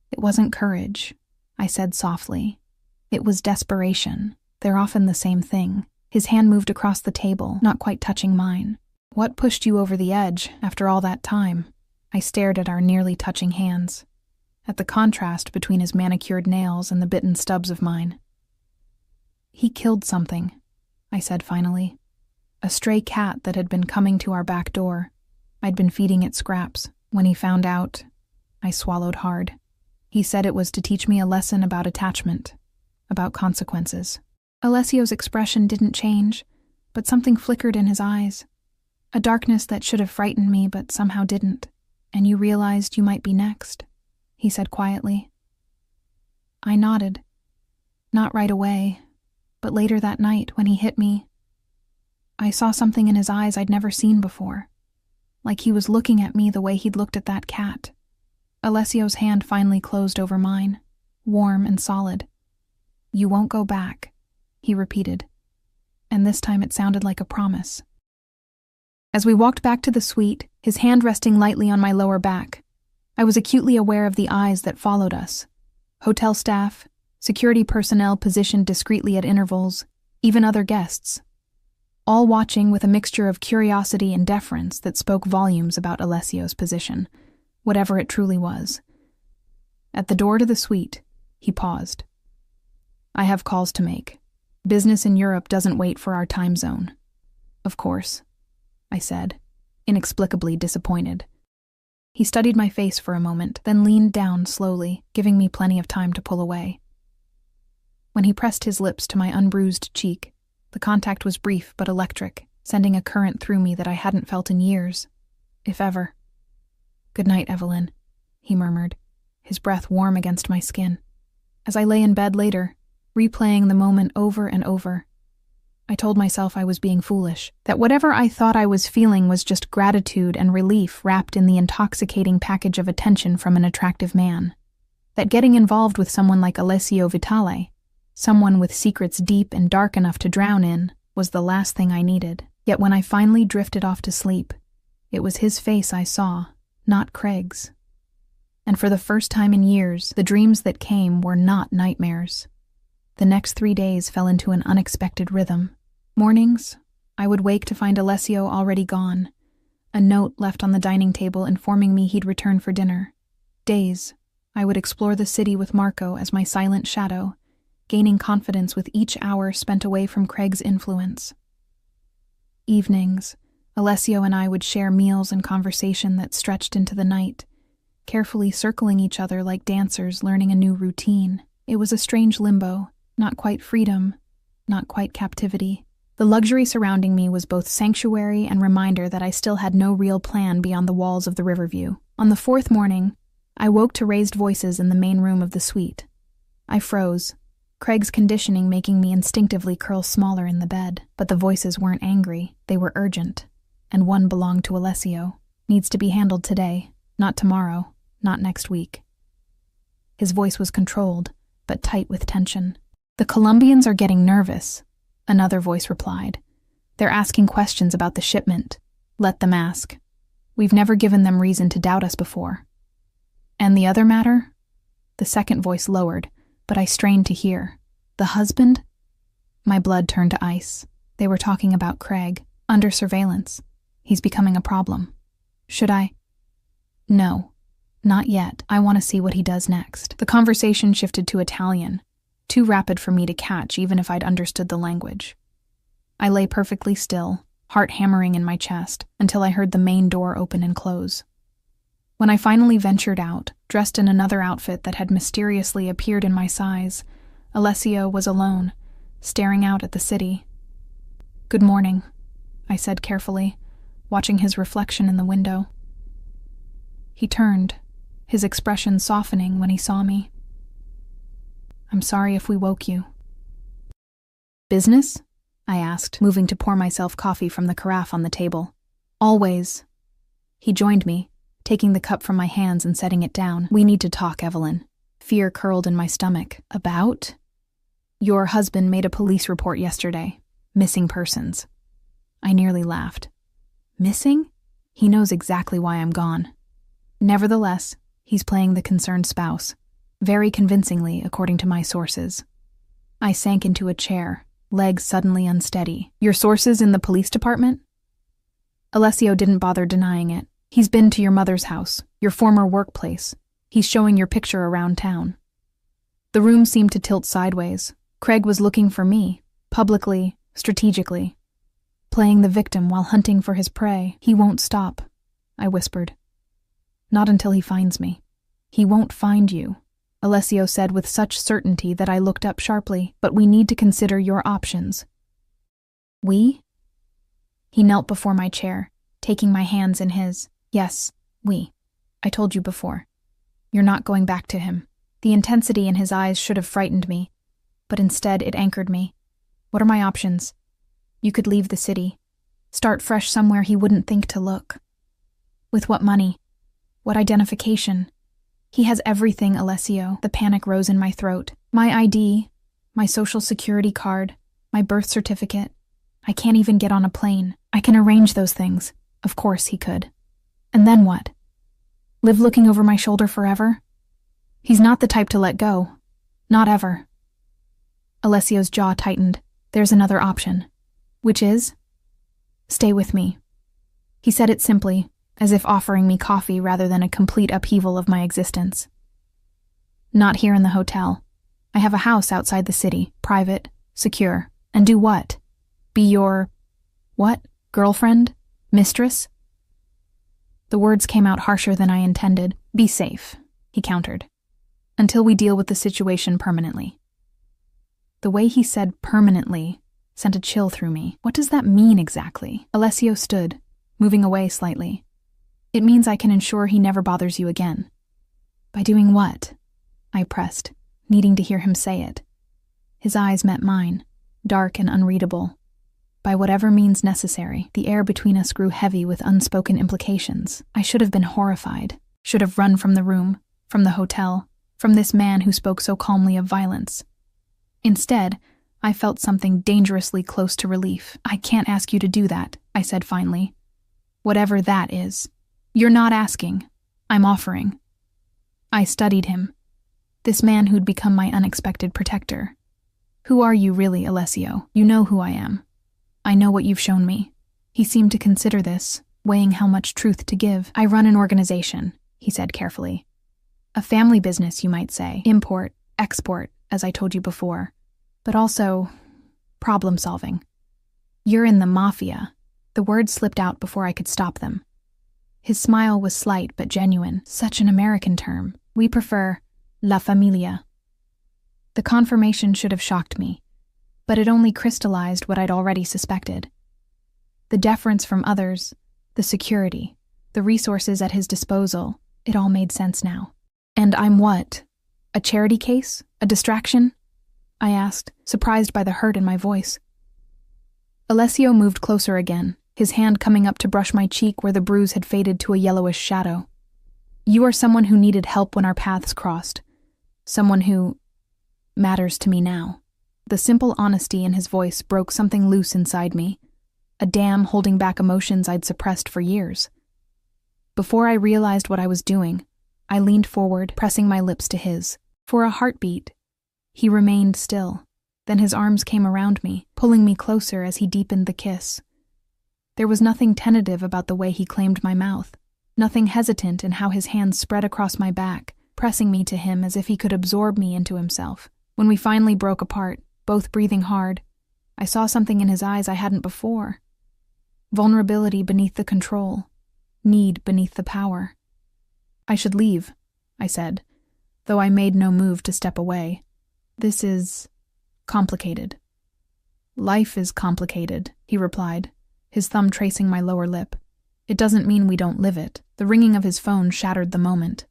"It wasn't courage," I said softly. "It was desperation. They're often the same thing." His hand moved across the table, not quite touching mine. "What pushed you over the edge after all that time?" I stared at our nearly touching hands, at the contrast between his manicured nails and the bitten stubs of mine. "He killed something," I said finally. "A stray cat that had been coming to our back door. I'd been feeding it scraps. When he found out," I swallowed hard. "He said it was to teach me a lesson about attachment, about consequences." Alessio's expression didn't change, but something flickered in his eyes. A darkness that should have frightened me but somehow didn't. "And you realized you might be next," he said quietly. I nodded. Not right away, but later that night when he hit me, I saw something in his eyes I'd never seen before, like he was looking at me the way he'd looked at that cat. Alessio's hand finally closed over mine, warm and solid. "You won't go back," he repeated, and this time it sounded like a promise. As we walked back to the suite, his hand resting lightly on my lower back, I was acutely aware of the eyes that followed us. Hotel staff, security personnel positioned discreetly at intervals, even other guests. All watching with a mixture of curiosity and deference that spoke volumes about Alessio's position, whatever it truly was. At the door to the suite, he paused. "I have calls to make. Business in Europe doesn't wait for our time zone." "Of course," I said, inexplicably disappointed. He studied my face for a moment, then leaned down slowly, giving me plenty of time to pull away. When he pressed his lips to my unbruised cheek, the contact was brief but electric, sending a current through me that I hadn't felt in years, if ever. "Good night, Evelyn," he murmured, his breath warm against my skin. As I lay in bed later, replaying the moment over and over, I told myself I was being foolish, that whatever I thought I was feeling was just gratitude and relief wrapped in the intoxicating package of attention from an attractive man. That getting involved with someone like Alessio Vitale, someone with secrets deep and dark enough to drown in, was the last thing I needed. Yet when I finally drifted off to sleep, it was his face I saw, not Craig's. And for the first time in years, the dreams that came were not nightmares. The next 3 days fell into an unexpected rhythm. Mornings, I would wake to find Alessio already gone, a note left on the dining table informing me he'd return for dinner. Days, I would explore the city with Marco as my silent shadow, gaining confidence with each hour spent away from Craig's influence. Evenings, Alessio and I would share meals and conversation that stretched into the night, carefully circling each other like dancers learning a new routine. It was a strange limbo, not quite freedom, not quite captivity. The luxury surrounding me was both sanctuary and reminder that I still had no real plan beyond the walls of the Riverview. On the 4th morning, I woke to raised voices in the main room of the suite. I froze, Craig's conditioning making me instinctively curl smaller in the bed. But the voices weren't angry, they were urgent. And one belonged to Alessio. Needs to be handled today, not tomorrow, not next week. His voice was controlled, but tight with tension. The Colombians are getting nervous, another voice replied. They're asking questions about the shipment. Let them ask. We've never given them reason to doubt us before. And the other matter? The second voice lowered, but I strained to hear. The husband? My blood turned to ice. They were talking about Craig, under surveillance. He's becoming a problem. Should I? No, not yet. I want to see what he does next. The conversation shifted to Italian, too rapid for me to catch even if I'd understood the language. I lay perfectly still, heart hammering in my chest, until I heard the main door open and close. When I finally ventured out, dressed in another outfit that had mysteriously appeared in my size, Alessio was alone, staring out at the city. "Good morning," I said carefully, watching his reflection in the window. He turned, his expression softening when he saw me. "I'm sorry if we woke you." "Business?" I asked, moving to pour myself coffee from the carafe on the table. "Always." He joined me, taking the cup from my hands and setting it down. "We need to talk, Evelyn." Fear curled in my stomach. "About?" "Your husband made a police report yesterday. Missing persons." I nearly laughed. "Missing?" He knows exactly why I'm gone. Nevertheless, he's playing the concerned spouse. Very convincingly, according to my sources. I sank into a chair, legs suddenly unsteady. "Your sources in the police department?" Alessio didn't bother denying it. "He's been to your mother's house, your former workplace. He's showing your picture around town." The room seemed to tilt sideways. Craig was looking for me, publicly, strategically. Playing the victim while hunting for his prey. "He won't stop," I whispered. "Not until he finds me." "He won't find you," Alessio said with such certainty that I looked up sharply. "But we need to consider your options." "We?" He knelt before my chair, taking my hands in his. "Yes, we. I told you before. You're not going back to him." The intensity in his eyes should have frightened me, but instead it anchored me. "What are my options?" "You could leave the city. Start fresh somewhere he wouldn't think to look." "With what money? What identification?" "He has everything, Alessio." The panic rose in my throat. "My ID, my social security card, my birth certificate. I can't even get on a plane. I can arrange those things." Of course he could. And then what? Live looking over my shoulder forever? He's not the type to let go. Not ever. Alessio's jaw tightened. "There's another option." "Which is?" "Stay with me." He said it simply, as if offering me coffee rather than a complete upheaval of my existence. "Not here in the hotel. I have a house outside the city, private, secure. And do what? Be your... what? Girlfriend? Mistress?" The words came out harsher than I intended. "Be safe," he countered. "Until we deal with the situation permanently." The way he said permanently sent a chill through me. What does that mean exactly? Alessio stood, moving away slightly. "It means I can ensure he never bothers you again." "By doing what?" I pressed, needing to hear him say it. His eyes met mine, dark and unreadable. "By whatever means necessary." The air between us grew heavy with unspoken implications. I should have been horrified, should have run from the room, from the hotel, from this man who spoke so calmly of violence. Instead, I felt something dangerously close to relief. "I can't ask you to do that," I said finally. "Whatever that is. You're not asking. I'm offering." I studied him. This man who'd become my unexpected protector. "Who are you really, Alessio? You know who I am. I know what you've shown me." He seemed to consider this, weighing how much truth to give. "I run an organization," he said carefully. "A family business, you might say. Import, export, as I told you before. But also, problem solving. You're in the Mafia." The words slipped out before I could stop them. His smile was slight but genuine. "Such an American term. We prefer La Familia." The confirmation should have shocked me, but it only crystallized what I'd already suspected. The deference from others, the security, the resources at his disposal, it all made sense now. And I'm what? A charity case? A distraction? I asked, surprised by the hurt in my voice. Alessio moved closer again, his hand coming up to brush my cheek where the bruise had faded to a yellowish shadow. You are someone who needed help when our paths crossed. Someone who matters to me now. The simple honesty in his voice broke something loose inside me, a dam holding back emotions I'd suppressed for years. Before I realized what I was doing, I leaned forward, pressing my lips to his. For a heartbeat, he remained still. Then his arms came around me, pulling me closer as he deepened the kiss. There was nothing tentative about the way he claimed my mouth, nothing hesitant in how his hands spread across my back, pressing me to him as if he could absorb me into himself. When we finally broke apart, both breathing hard, I saw something in his eyes I hadn't before. Vulnerability beneath the control, need beneath the power. I should leave, I said, though I made no move to step away. This is complicated. Life is complicated, he replied, his thumb tracing my lower lip. It doesn't mean we don't live it. The ringing of his phone shattered the moment.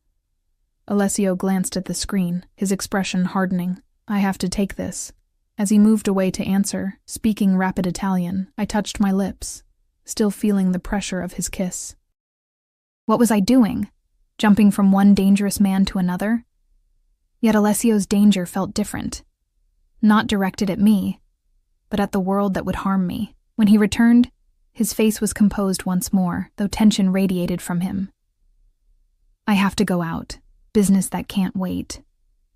Alessio glanced at the screen, his expression hardening. I have to take this. As he moved away to answer, speaking rapid Italian, I touched my lips, still feeling the pressure of his kiss. What was I doing? Jumping from one dangerous man to another? Yet Alessio's danger felt different. Not directed at me, but at the world that would harm me. When he returned, his face was composed once more, though tension radiated from him. I have to go out. Business that can't wait.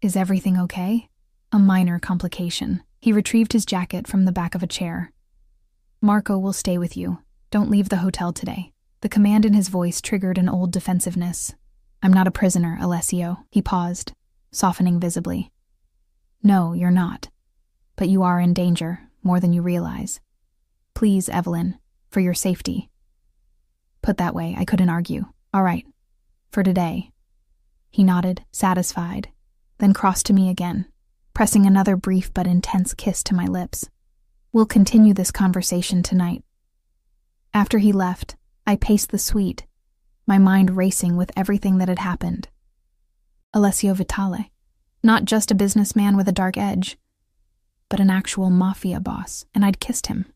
Is everything okay? A minor complication. He retrieved his jacket from the back of a chair. Marco will stay with you. Don't leave the hotel today. The command in his voice triggered an old defensiveness. I'm not a prisoner, Alessio. He paused, softening visibly. No, you're not. But you are in danger, more than you realize. Please, Evelyn, for your safety. Put that way, I couldn't argue. All right. For today. He nodded, satisfied, then crossed to me again, pressing another brief but intense kiss to my lips. We'll continue this conversation tonight. After he left, I paced the suite, my mind racing with everything that had happened. Alessio Vitale, not just a businessman with a dark edge, but an actual Mafia boss, and I'd kissed him.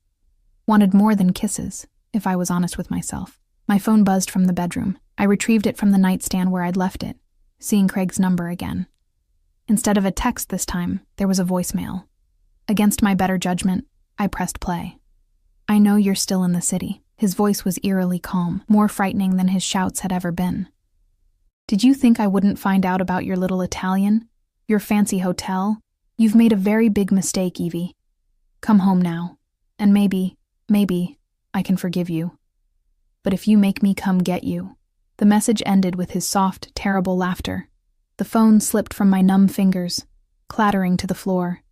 Wanted more than kisses, if I was honest with myself. My phone buzzed from the bedroom. I retrieved it from the nightstand where I'd left it, seeing Craig's number again. Instead of a text this time, there was a voicemail. Against my better judgment, I pressed play. I know you're still in the city. His voice was eerily calm, more frightening than his shouts had ever been. Did you think I wouldn't find out about your little Italian? Your fancy hotel? You've made a very big mistake, Evie. Come home now, and maybe, I can forgive you. But if you make me come get you. The message ended with his soft, terrible laughter. The phone slipped from my numb fingers, clattering to the floor.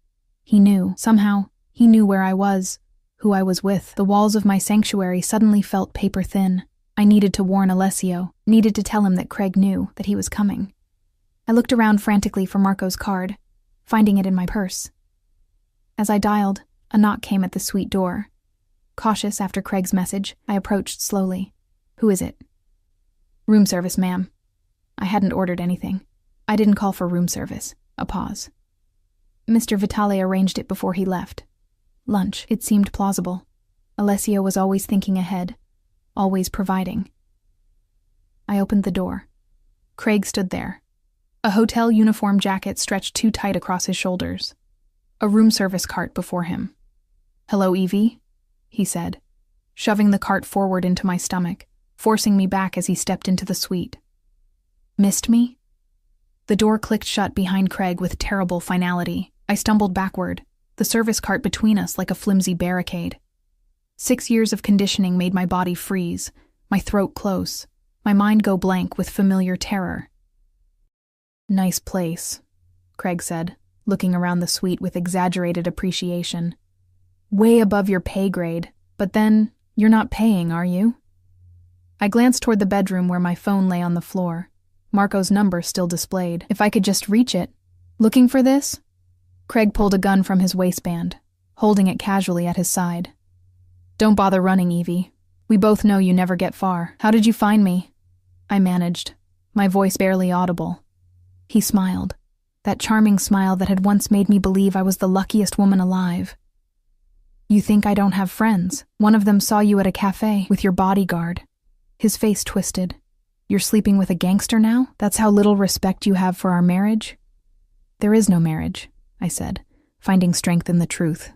He knew, somehow, he knew where I was, who I was with. The walls of my sanctuary suddenly felt paper thin. I needed to warn Alessio, needed to tell him that Craig knew that he was coming. I looked around frantically for Marco's card, finding it in my purse. As I dialed, a knock came at the suite door. Cautious after Craig's message, I approached slowly. Who is it? Room service, ma'am. I hadn't ordered anything. I didn't call for room service. A pause. Mr. Vitale arranged it before he left. Lunch. It seemed plausible. Alessio was always thinking ahead, always providing. I opened the door. Craig stood there. A hotel uniform jacket stretched too tight across his shoulders. A room service cart before him. Hello, Evie, he said, shoving the cart forward into my stomach, forcing me back as he stepped into the suite. Missed me? The door clicked shut behind Craig with terrible finality. I stumbled backward, the service cart between us like a flimsy barricade. 6 years of conditioning made my body freeze, my throat close, my mind go blank with familiar terror. Nice place, Craig said, looking around the suite with exaggerated appreciation. Way above your pay grade, but then, you're not paying, are you? I glanced toward the bedroom where my phone lay on the floor. Marco's number still displayed. If I could just reach it. Looking for this? Craig pulled a gun from his waistband, holding it casually at his side. Don't bother running, Evie. We both know you never get far. How did you find me? I managed, my voice barely audible. He smiled, that charming smile that had once made me believe I was the luckiest woman alive. You think I don't have friends? One of them saw you at a cafe with your bodyguard. His face twisted. You're sleeping with a gangster now? That's how little respect you have for our marriage? There is no marriage, I said, finding strength in the truth.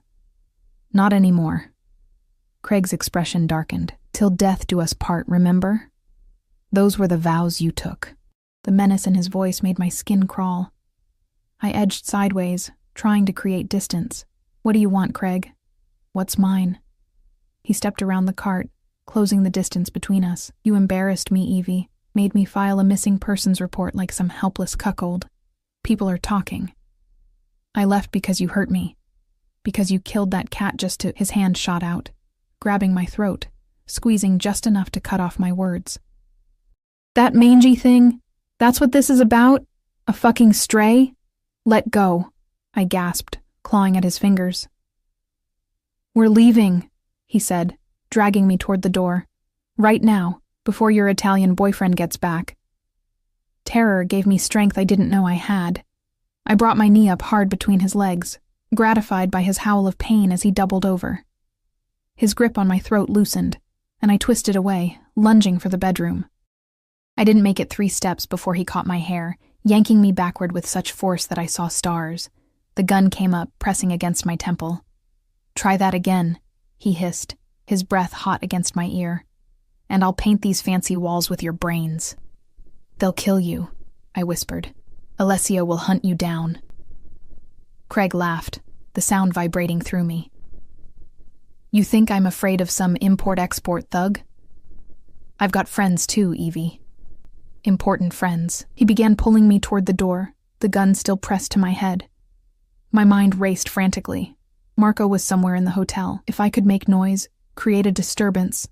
Not anymore. Craig's expression darkened. Till death do us part, remember? Those were the vows you took. The menace in his voice made my skin crawl. I edged sideways, trying to create distance. What do you want, Craig? What's mine? He stepped around the cart, closing the distance between us. You embarrassed me, Evie. Made me file a missing persons report like some helpless cuckold. People are talking. I left because you hurt me. Because you killed that cat just to— His hand shot out, grabbing my throat, squeezing just enough to cut off my words. That mangy thing? That's what this is about? A fucking stray? Let go, I gasped, clawing at his fingers. We're leaving, he said, dragging me toward the door. Right now, before your Italian boyfriend gets back. Terror gave me strength I didn't know I had. I brought my knee up hard between his legs, gratified by his howl of pain as he doubled over. His grip on my throat loosened, and I twisted away, lunging for the bedroom. I didn't make it 3 steps before he caught my hair, yanking me backward with such force that I saw stars. The gun came up, pressing against my temple. Try that again, he hissed, his breath hot against my ear. And I'll paint these fancy walls with your brains. They'll kill you, I whispered. Alessio will hunt you down. Craig laughed, the sound vibrating through me. You think I'm afraid of some import-export thug? I've got friends too, Evie. Important friends. He began pulling me toward the door, the gun still pressed to my head. My mind raced frantically. Marco was somewhere in the hotel. If I could make noise, create a disturbance.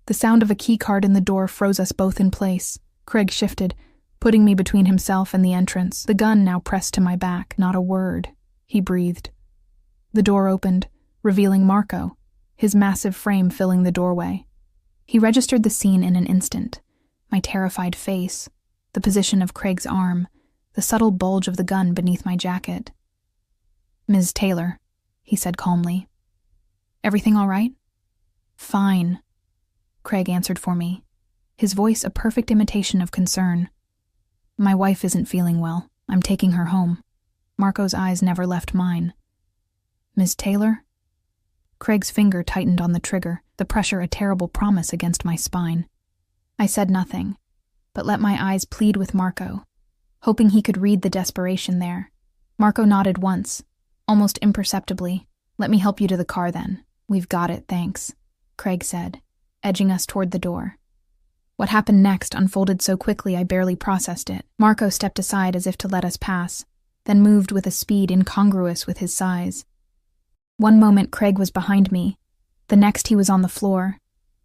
The sound of a keycard in the door froze us both in place. Craig shifted, putting me between himself and the entrance, the gun now pressed to my back. Not a word, he breathed. The door opened, revealing Marco, his massive frame filling the doorway. He registered the scene in an instant. My terrified face, the position of Craig's arm, the subtle bulge of the gun beneath my jacket. Ms. Taylor, he said calmly. Everything all right? Fine, Craig answered for me, his voice a perfect imitation of concern. My wife isn't feeling well. I'm taking her home. Marco's eyes never left mine. Ms. Taylor? Craig's finger tightened on the trigger, the pressure a terrible promise against my spine. I said nothing, but let my eyes plead with Marco, hoping he could read the desperation there. Marco nodded once, almost imperceptibly. Let me help you to the car then. We've got it, thanks, Craig said, edging us toward the door. What happened next unfolded so quickly I barely processed it. Marco stepped aside as if to let us pass, then moved with a speed incongruous with his size. One moment Craig was behind me, the next he was on the floor,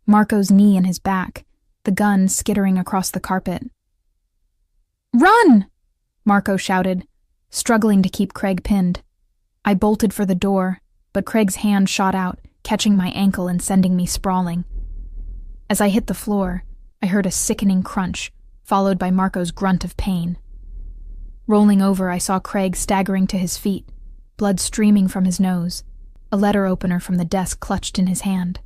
Marco's knee in his back, the gun skittering across the carpet. Run! Marco shouted, struggling to keep Craig pinned. I bolted for the door, but Craig's hand shot out, catching my ankle and sending me sprawling. As I hit the floor, I heard a sickening crunch, followed by Marco's grunt of pain. Rolling over, I saw Craig staggering to his feet, blood streaming from his nose, a letter opener from the desk clutched in his hand.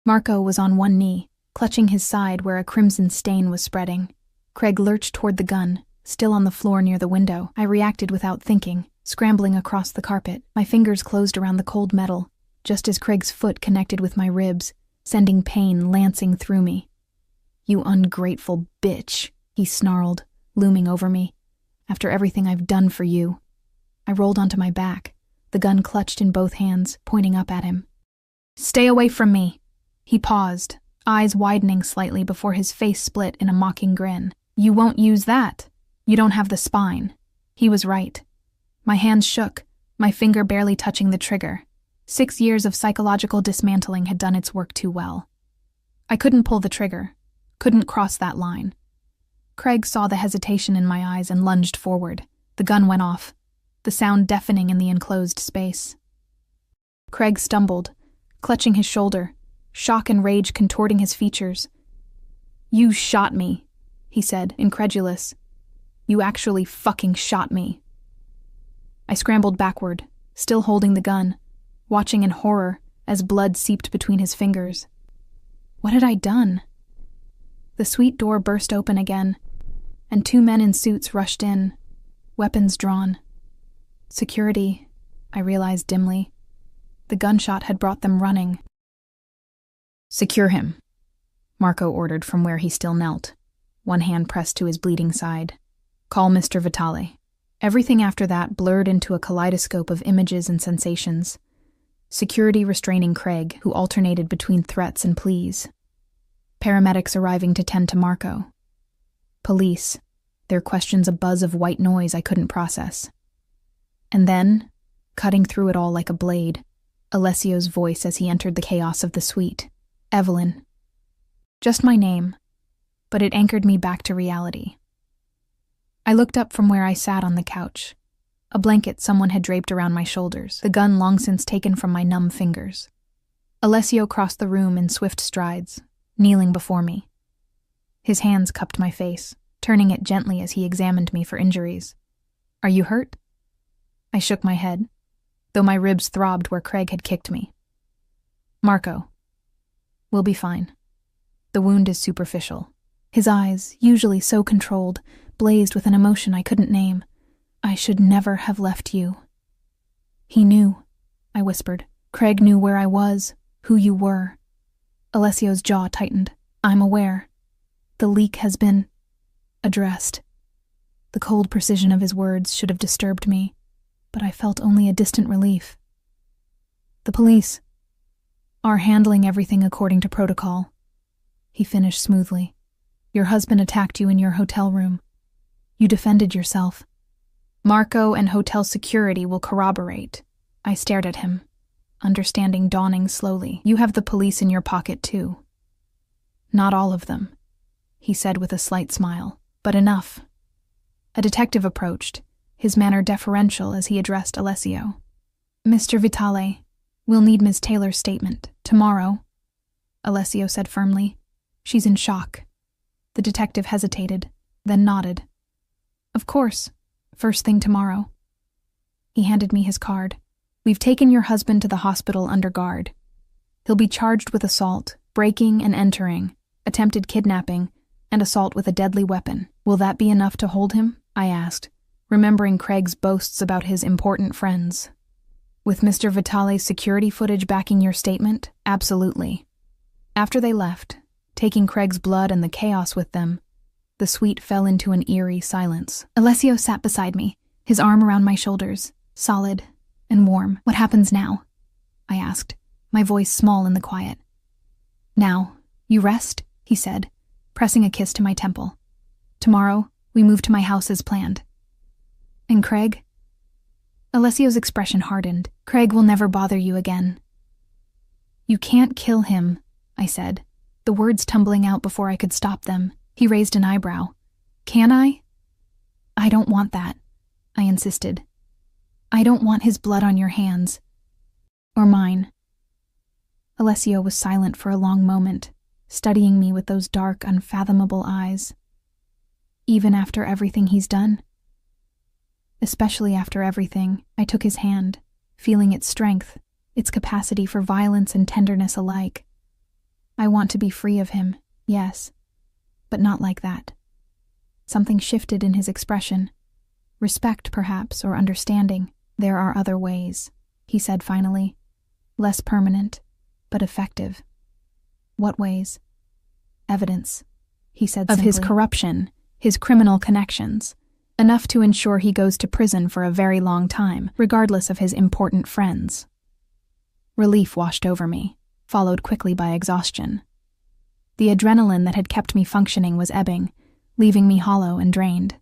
Marco was on one knee, clutching his side where a crimson stain was spreading. Craig lurched toward the gun, still on the floor near the window. I reacted without thinking, scrambling across the carpet. My fingers closed around the cold metal, just as Craig's foot connected with my ribs, sending pain lancing through me. You ungrateful bitch, he snarled, looming over me. After everything I've done for you. I rolled onto my back, the gun clutched in both hands, pointing up at him. Stay away from me. He paused, eyes widening slightly before his face split in a mocking grin. You won't use that. You don't have the spine. He was right. My hands shook, my finger barely touching the trigger. 6 years of psychological dismantling had done its work too well. I couldn't pull the trigger, couldn't cross that line. Craig saw the hesitation in my eyes and lunged forward. The gun went off, the sound deafening in the enclosed space. Craig stumbled, clutching his shoulder, shock and rage contorting his features. You shot me, he said, incredulous. You actually fucking shot me. I scrambled backward, still holding the gun, watching in horror as blood seeped between his fingers. What had I done? The suite door burst open again, and 2 men in suits rushed in, weapons drawn. Security, I realized dimly. The gunshot had brought them running. "Secure him," Marco ordered from where he still knelt, one hand pressed to his bleeding side. "Call Mr. Vitale." Everything after that blurred into a kaleidoscope of images and sensations. Security restraining Craig, who alternated between threats and pleas. Paramedics arriving to tend to Marco. Police, their questions a buzz of white noise I couldn't process. And then, cutting through it all like a blade, Alessio's voice as he entered the chaos of the suite. "Evelyn." Just my name, but it anchored me back to reality. I looked up from where I sat on the couch. A blanket someone had draped around my shoulders, the gun long since taken from my numb fingers. Alessio crossed the room in swift strides, kneeling before me. His hands cupped my face, turning it gently as he examined me for injuries. "Are you hurt?" I shook my head, though my ribs throbbed where Craig had kicked me. "Marco, we'll be fine. The wound is superficial." His eyes, usually so controlled, blazed with an emotion I couldn't name. "I should never have left you." "He knew," I whispered. "Craig knew where I was, who you were." Alessio's jaw tightened. "I'm aware. The leak has been addressed." The cold precision of his words should have disturbed me, but I felt only a distant relief. "The police are handling everything according to protocol," he finished smoothly. "Your husband attacked you in your hotel room. You defended yourself. Marco and hotel security will corroborate." I stared at him, understanding dawning slowly. "You have the police in your pocket too." "Not all of them," he said with a slight smile, "but enough." A detective approached, his manner deferential as he addressed Alessio. "Mr. Vitale, we'll need Ms. Taylor's statement tomorrow," Alessio said firmly. "She's in shock." The detective hesitated, then nodded. "Of course, first thing tomorrow." He handed me his card. "We've taken your husband to the hospital under guard. He'll be charged with assault, breaking and entering, attempted kidnapping, and assault with a deadly weapon. Will that be enough to hold him?" I asked, remembering Craig's boasts about his important friends. "With Mr. Vitale's security footage backing your statement, absolutely." After they left, taking Craig's blood and the chaos with them, the suite fell into an eerie silence. Alessio sat beside me, his arm around my shoulders, solid and warm. "What happens now?" I asked, my voice small in the quiet. "Now, you rest," he said, pressing a kiss to my temple. "Tomorrow, we move to my house as planned." "And Craig?" Alessio's expression hardened. "Craig will never bother you again." "You can't kill him," I said, the words tumbling out before I could stop them. He raised an eyebrow. "Can I?" "I don't want that," I insisted. "I don't want his blood on your hands. Or mine." Alessio was silent for a long moment, studying me with those dark, unfathomable eyes. "Even after everything he's done?" "Especially after everything," I took his hand, feeling its strength, its capacity for violence and tenderness alike. "I want to be free of him, yes, but not like that." Something shifted in his expression. "Respect, perhaps, or understanding. There are other ways," he said finally. "Less permanent, but effective." "What ways?" "Evidence," he said simply. "Of his corruption, his criminal connections. Enough to ensure he goes to prison for a very long time, regardless of his important friends." Relief washed over me, followed quickly by exhaustion. The adrenaline that had kept me functioning was ebbing, leaving me hollow and drained.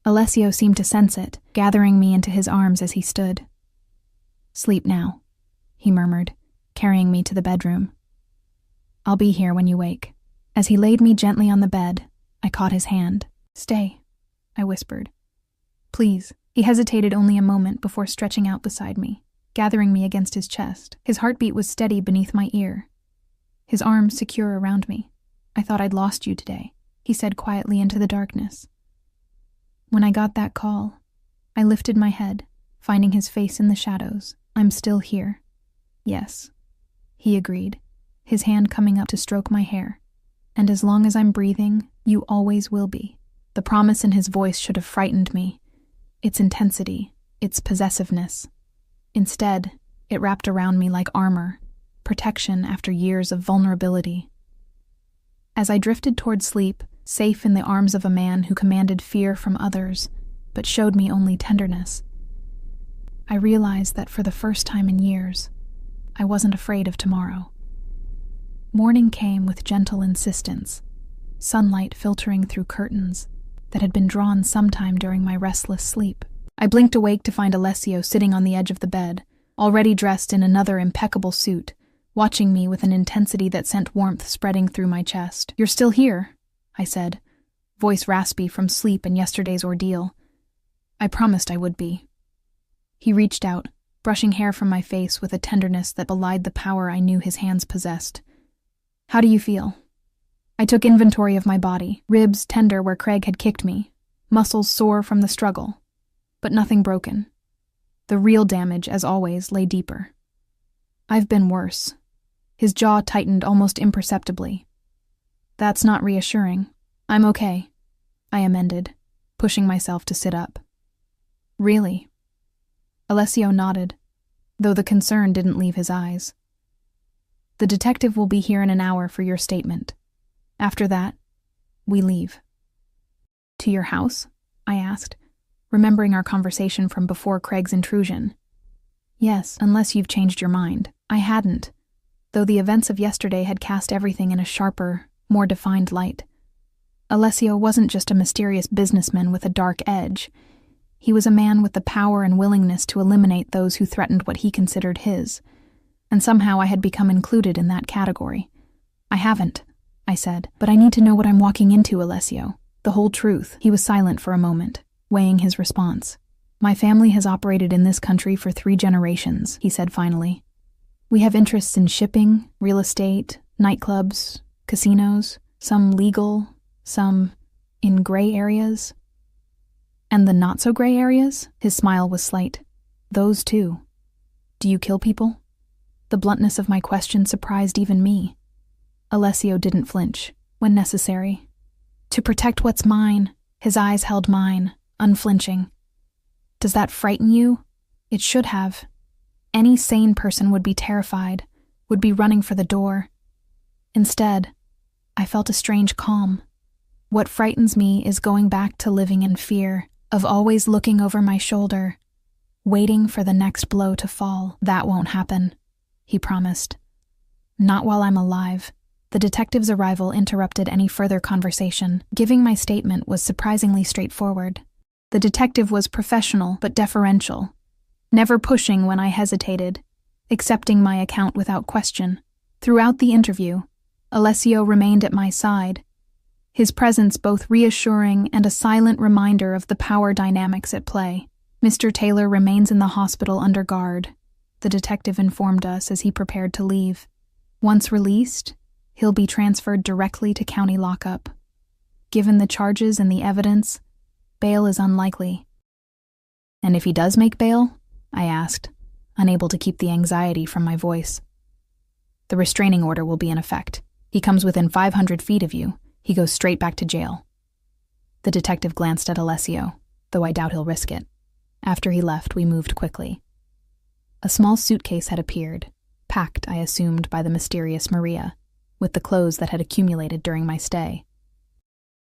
Alessio seemed to sense it, gathering me into his arms as he stood. "Sleep now," he murmured, carrying me to the bedroom. "I'll be here when you wake." As he laid me gently on the bed, I caught his hand. "Stay," I whispered. "Please." He hesitated only a moment before stretching out beside me, gathering me against his chest. His heartbeat was steady beneath my ear, his arms secure around me. "I thought I'd lost you today," he said quietly into the darkness. When I got that call, I lifted my head, finding his face in the shadows. "I'm still here." "Yes," he agreed, his hand coming up to stroke my hair. "And as long as I'm breathing, you always will be." The promise in his voice should have frightened me. Its intensity, its possessiveness. Instead, it wrapped around me like armor, protection after years of vulnerability. As I drifted toward sleep, safe in the arms of a man who commanded fear from others, but showed me only tenderness, I realized that for the first time in years, I wasn't afraid of tomorrow. Morning came with gentle insistence, sunlight filtering through curtains that had been drawn sometime during my restless sleep. I blinked awake to find Alessio sitting on the edge of the bed, already dressed in another impeccable suit, watching me with an intensity that sent warmth spreading through my chest. "You're still here," I said, voice raspy from sleep and yesterday's ordeal. "I promised I would be." He reached out, brushing hair from my face with a tenderness that belied the power I knew his hands possessed. "How do you feel?" I took inventory of my body, ribs tender where Craig had kicked me, muscles sore from the struggle, but nothing broken. The real damage, as always, lay deeper. "I've been worse." His jaw tightened almost imperceptibly. "That's not reassuring. I'm okay," I amended, pushing myself to sit up. "Really?" Alessio nodded, though the concern didn't leave his eyes. "The detective will be here in an hour for your statement. After that, we leave." "To your house?" I asked, remembering our conversation from before Craig's intrusion. "Yes, unless you've changed your mind." I hadn't, though the events of yesterday had cast everything in a sharper, more defined light. Alessio wasn't just a mysterious businessman with a dark edge. He was a man with the power and willingness to eliminate those who threatened what he considered his, and somehow I had become included in that category. "I haven't," I said, "but I need to know what I'm walking into, Alessio. The whole truth." He was silent for a moment, weighing his response. "My family has operated in this country for 3 generations, he said finally. "We have interests in shipping, real estate, nightclubs, casinos, some legal, some in gray areas." "And the not-so-gray areas?" His smile was slight. "Those too. Do you kill people?" The bluntness of my question surprised even me. Alessio didn't flinch, when necessary. "To protect what's mine." His eyes held mine, unflinching. "Does that frighten you?" It should have. Any sane person would be terrified, would be running for the door. Instead, I felt a strange calm. What frightens me is going back to living in fear, of always looking over my shoulder, waiting for the next blow to fall. "That won't happen," he promised. "Not while I'm alive." The detective's arrival interrupted any further conversation. Giving my statement was surprisingly straightforward. The detective was professional but deferential, never pushing when I hesitated, accepting my account without question. Throughout the interview, Alessio remained at my side, his presence both reassuring and a silent reminder of the power dynamics at play. "Mr. Taylor remains in the hospital under guard," the detective informed us as he prepared to leave. "Once released, he'll be transferred directly to county lockup. Given the charges and the evidence, bail is unlikely." "And if he does make bail?" I asked, unable to keep the anxiety from my voice. "The restraining order will be in effect. He comes within 500 feet of you. He goes straight back to jail." The detective glanced at Alessio, though I doubt he'll risk it. After he left, we moved quickly. A small suitcase had appeared, packed, I assumed, by the mysterious Maria, with the clothes that had accumulated during my stay.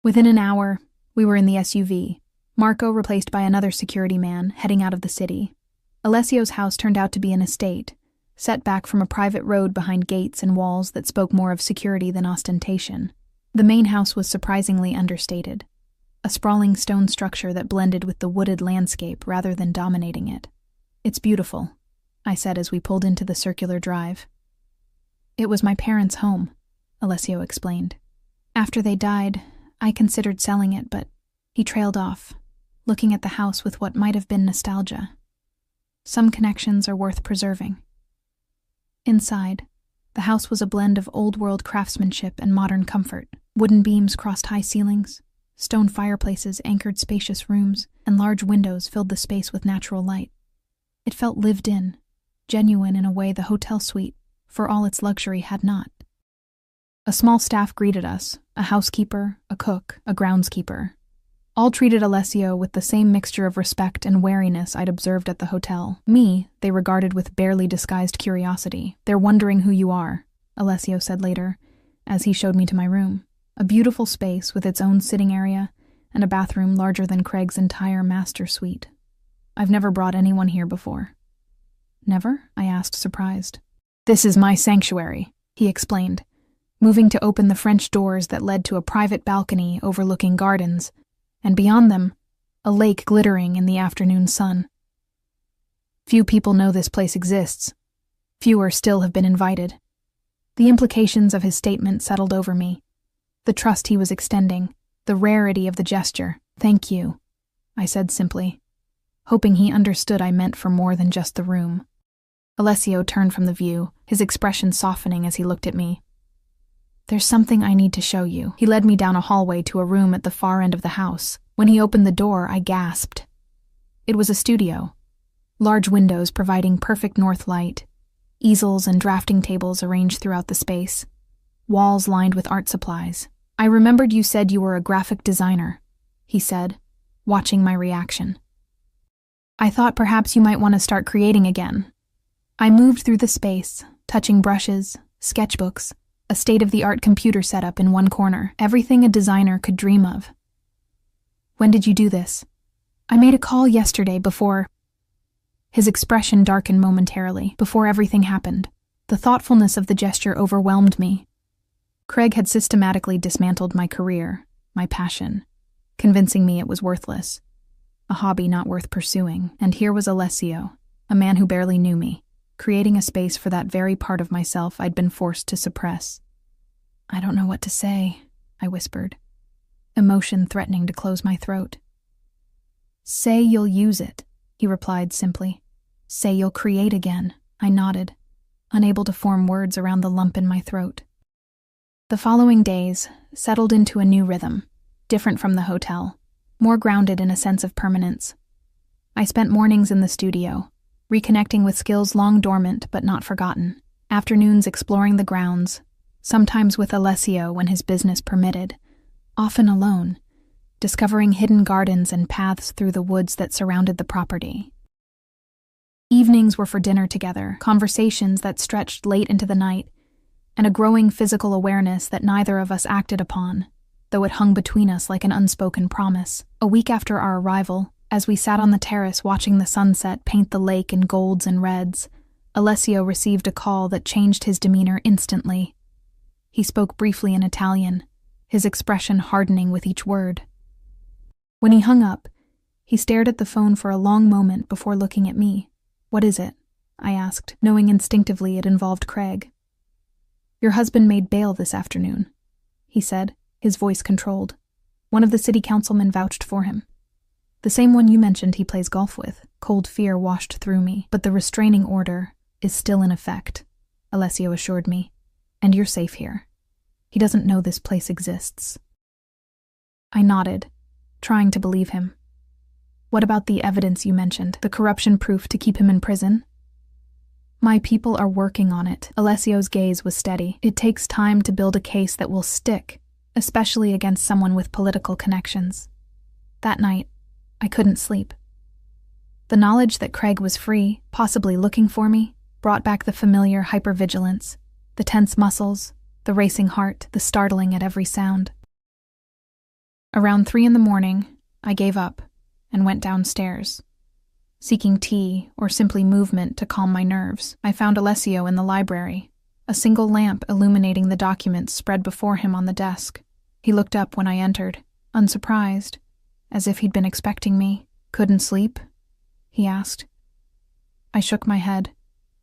Within an hour, we were in the SUV, Marco replaced by another security man, heading out of the city. Alessio's house turned out to be an estate, set back from a private road behind gates and walls that spoke more of security than ostentation. The main house was surprisingly understated, a sprawling stone structure that blended with the wooded landscape rather than dominating it. "It's beautiful," I said as we pulled into the circular drive. "It was my parents' home," Alessio explained. "After they died, I considered selling it, but..." He trailed off, looking at the house with what might have been nostalgia. Some connections are worth preserving. Inside, the house was a blend of old-world craftsmanship and modern comfort. Wooden beams crossed high ceilings, Stone fireplaces anchored spacious rooms, and large windows filled the space with natural light. It felt lived in, genuine in a way the hotel suite, for all its luxury, had not. A small staff greeted us, a housekeeper, a cook, a groundskeeper. All treated Alessio with the same mixture of respect and wariness I'd observed at the hotel. Me, they regarded with barely disguised curiosity. "They're wondering who you are," Alessio said later, as he showed me to my room. A beautiful space with its own sitting area and a bathroom larger than Craig's entire master suite. "I've never brought anyone here before." "Never?" I asked, surprised. "This is my sanctuary," he explained, moving to open the French doors that led to a private balcony overlooking gardens, and beyond them, a lake glittering in the afternoon sun. "Few people know this place exists. Fewer still have been invited." The implications of his statement settled over me. The trust he was extending, the rarity of the gesture. "Thank you," I said simply, hoping he understood I meant for more than just the room. Alessio turned from the view, his expression softening as he looked at me. "There's something I need to show you." He led me down a hallway to a room at the far end of the house. When he opened the door, I gasped. It was a studio. Large windows providing perfect north light, easels and drafting tables arranged throughout the space, walls lined with art supplies. "I remembered you said you were a graphic designer," he said, watching my reaction. "I thought perhaps you might want to start creating again." I moved through the space, touching brushes, sketchbooks, a state-of-the-art computer setup in one corner, everything a designer could dream of. "When did you do this?" "I made a call yesterday before—" His expression darkened momentarily, before everything happened. The thoughtfulness of the gesture overwhelmed me. Craig had systematically dismantled my career, my passion, convincing me it was worthless, a hobby not worth pursuing. And here was Alessio, a man who barely knew me, creating a space for that very part of myself I'd been forced to suppress. "I don't know what to say," I whispered, emotion threatening to close my throat. "Say you'll use it," he replied simply. "Say you'll create again." I nodded, unable to form words around the lump in my throat. The following days settled into a new rhythm, different from the hotel, more grounded in a sense of permanence. I spent mornings in the studio, reconnecting with skills long dormant but not forgotten, afternoons exploring the grounds, sometimes with Alessio when his business permitted, often alone, discovering hidden gardens and paths through the woods that surrounded the property. Evenings were for dinner together, conversations that stretched late into the night, and a growing physical awareness that neither of us acted upon, though it hung between us like an unspoken promise. A week after our arrival, as we sat on the terrace watching the sunset paint the lake in golds and reds, Alessio received a call that changed his demeanor instantly. He spoke briefly in Italian, his expression hardening with each word. When he hung up, he stared at the phone for a long moment before looking at me. "What is it?" I asked, knowing instinctively it involved Craig. "Your husband made bail this afternoon," he said, his voice controlled. "One of the city councilmen vouched for him. The same one you mentioned he plays golf with." Cold fear washed through me, but the restraining order is still in effect, Alessio assured me, "and you're safe here. He doesn't know this place exists." I nodded, trying to believe him. "What about the evidence you mentioned, the corruption proof to keep him in prison?" "My people are working on it." Alessio's gaze was steady. "It takes time to build a case that will stick, especially against someone with political connections." That night, I couldn't sleep. The knowledge that Craig was free, possibly looking for me, brought back the familiar hypervigilance, the tense muscles, the racing heart, the startling at every sound. Around 3 a.m, I gave up and went downstairs. Seeking tea or simply movement to calm my nerves, I found Alessio in the library, a single lamp illuminating the documents spread before him on the desk. He looked up when I entered, unsurprised, as if he'd been expecting me. "Couldn't sleep?" he asked. I shook my head,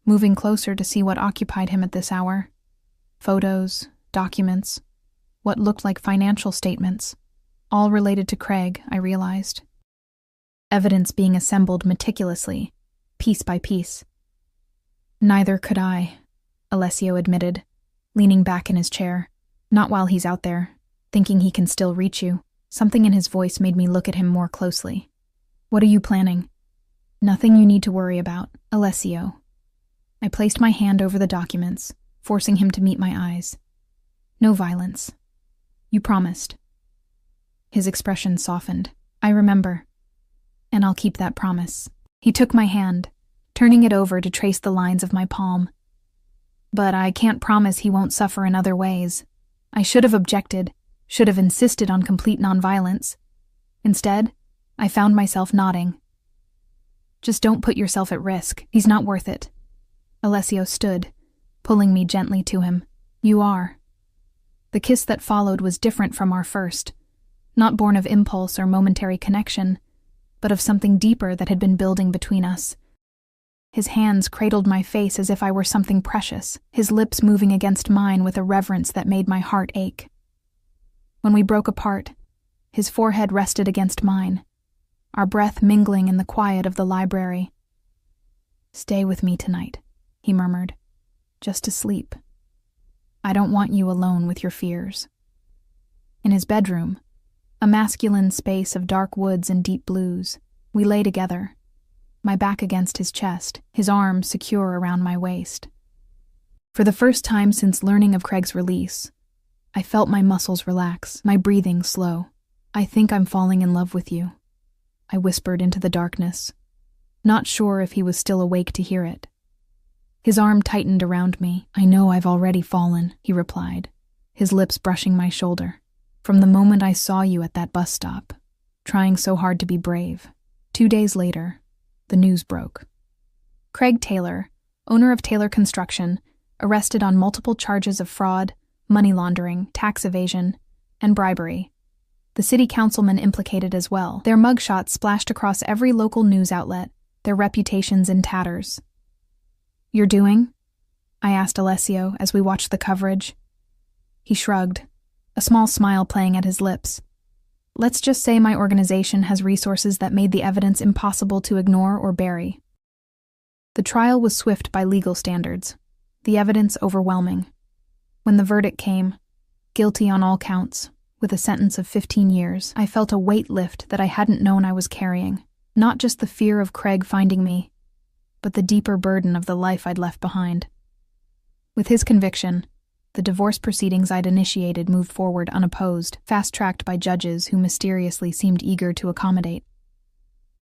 moving closer to see what occupied him at this hour. Photos, documents, what looked like financial statements, all related to Craig, I realized. Evidence being assembled meticulously, piece by piece. "Neither could I," Alessio admitted, leaning back in his chair. "Not while he's out there, thinking he can still reach you." Something in his voice made me look at him more closely. "What are you planning?" "Nothing you need to worry about, Alessio." I placed my hand over the documents, forcing him to meet my eyes. "No violence. You promised." His expression softened. "I remember. And I'll keep that promise." He took my hand, turning it over to trace the lines of my palm. "But I can't promise he won't suffer in other ways." I should have objected, should have insisted on complete nonviolence. Instead, I found myself nodding. "Just don't put yourself at risk. He's not worth it." Alessio stood, pulling me gently to him. "You are." The kiss that followed was different from our first, not born of impulse or momentary connection, but of something deeper that had been building between us. His hands cradled my face as if I were something precious, his lips moving against mine with a reverence that made my heart ache. When we broke apart, his forehead rested against mine, our breath mingling in the quiet of the library. "Stay with me tonight," he murmured, "just to sleep. I don't want you alone with your fears." In his bedroom, a masculine space of dark woods and deep blues, we lay together, my back against his chest, his arms secure around my waist. For the first time since learning of Craig's release, I felt my muscles relax, my breathing slow. "I think I'm falling in love with you," I whispered into the darkness, not sure if he was still awake to hear it. His arm tightened around me. "I know I've already fallen," he replied, his lips brushing my shoulder. "From the moment I saw you at that bus stop, trying so hard to be brave." 2 days later, the news broke. Craig Taylor, owner of Taylor Construction, arrested on multiple charges of fraud, money laundering, tax evasion, and bribery. The city councilmen implicated as well. Their mugshots splashed across every local news outlet, their reputations in tatters. "You're doing?" I asked Alessio as we watched the coverage. He shrugged, a small smile playing at his lips. "Let's just say my organization has resources that made the evidence impossible to ignore or bury." The trial was swift by legal standards, the evidence overwhelming. When the verdict came, guilty on all counts, with a sentence of 15 years, I felt a weight lift that I hadn't known I was carrying. Not just the fear of Craig finding me, but the deeper burden of the life I'd left behind. With his conviction, the divorce proceedings I'd initiated moved forward unopposed, fast-tracked by judges who mysteriously seemed eager to accommodate.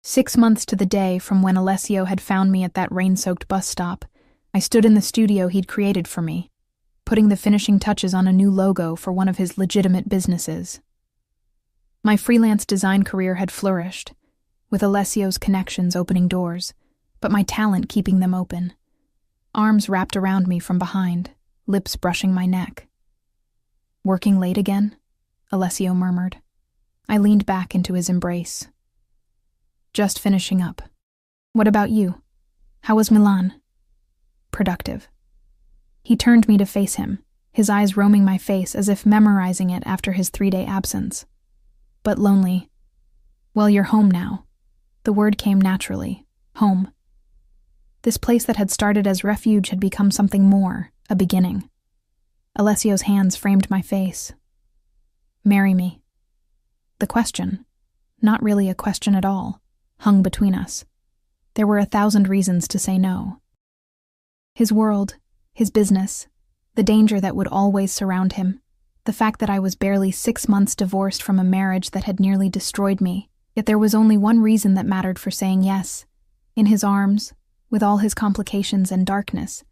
6 months to the day from when Alessio had found me at that rain-soaked bus stop, I stood in the studio he'd created for me, putting the finishing touches on a new logo for one of his legitimate businesses. My freelance design career had flourished, with Alessio's connections opening doors, but my talent keeping them open. Arms wrapped around me from behind, lips brushing my neck. "Working late again?" Alessio murmured. I leaned back into his embrace. "Just finishing up. What about you? How was Milan?" "Productive." He turned me to face him, his eyes roaming my face as if memorizing it after his 3-day absence. "But lonely." "Well, you're home now." The word came naturally. Home. This place that had started as refuge had become something more, a beginning. Alessio's hands framed my face. "Marry me." The question, not really a question at all, hung between us. There were 1,000 reasons to say no. His world, his business, the danger that would always surround him, the fact that I was barely 6 months divorced from a marriage that had nearly destroyed me, yet there was only one reason that mattered for saying yes. In his arms, with all his complications and darkness,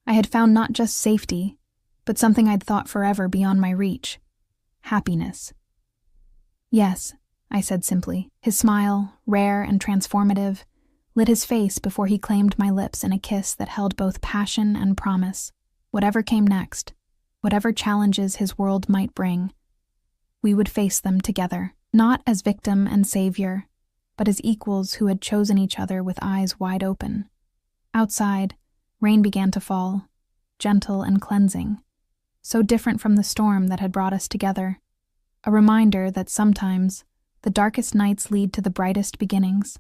I had found not just safety, but something I'd thought forever beyond my reach. Happiness. "Yes," I said simply. His smile, rare and transformative, lit his face before he claimed my lips in a kiss that held both passion and promise. Whatever came next, whatever challenges his world might bring, we would face them together, not as victim and savior, but as equals who had chosen each other with eyes wide open. Outside, rain began to fall, gentle and cleansing, so different from the storm that had brought us together, a reminder that sometimes the darkest nights lead to the brightest beginnings.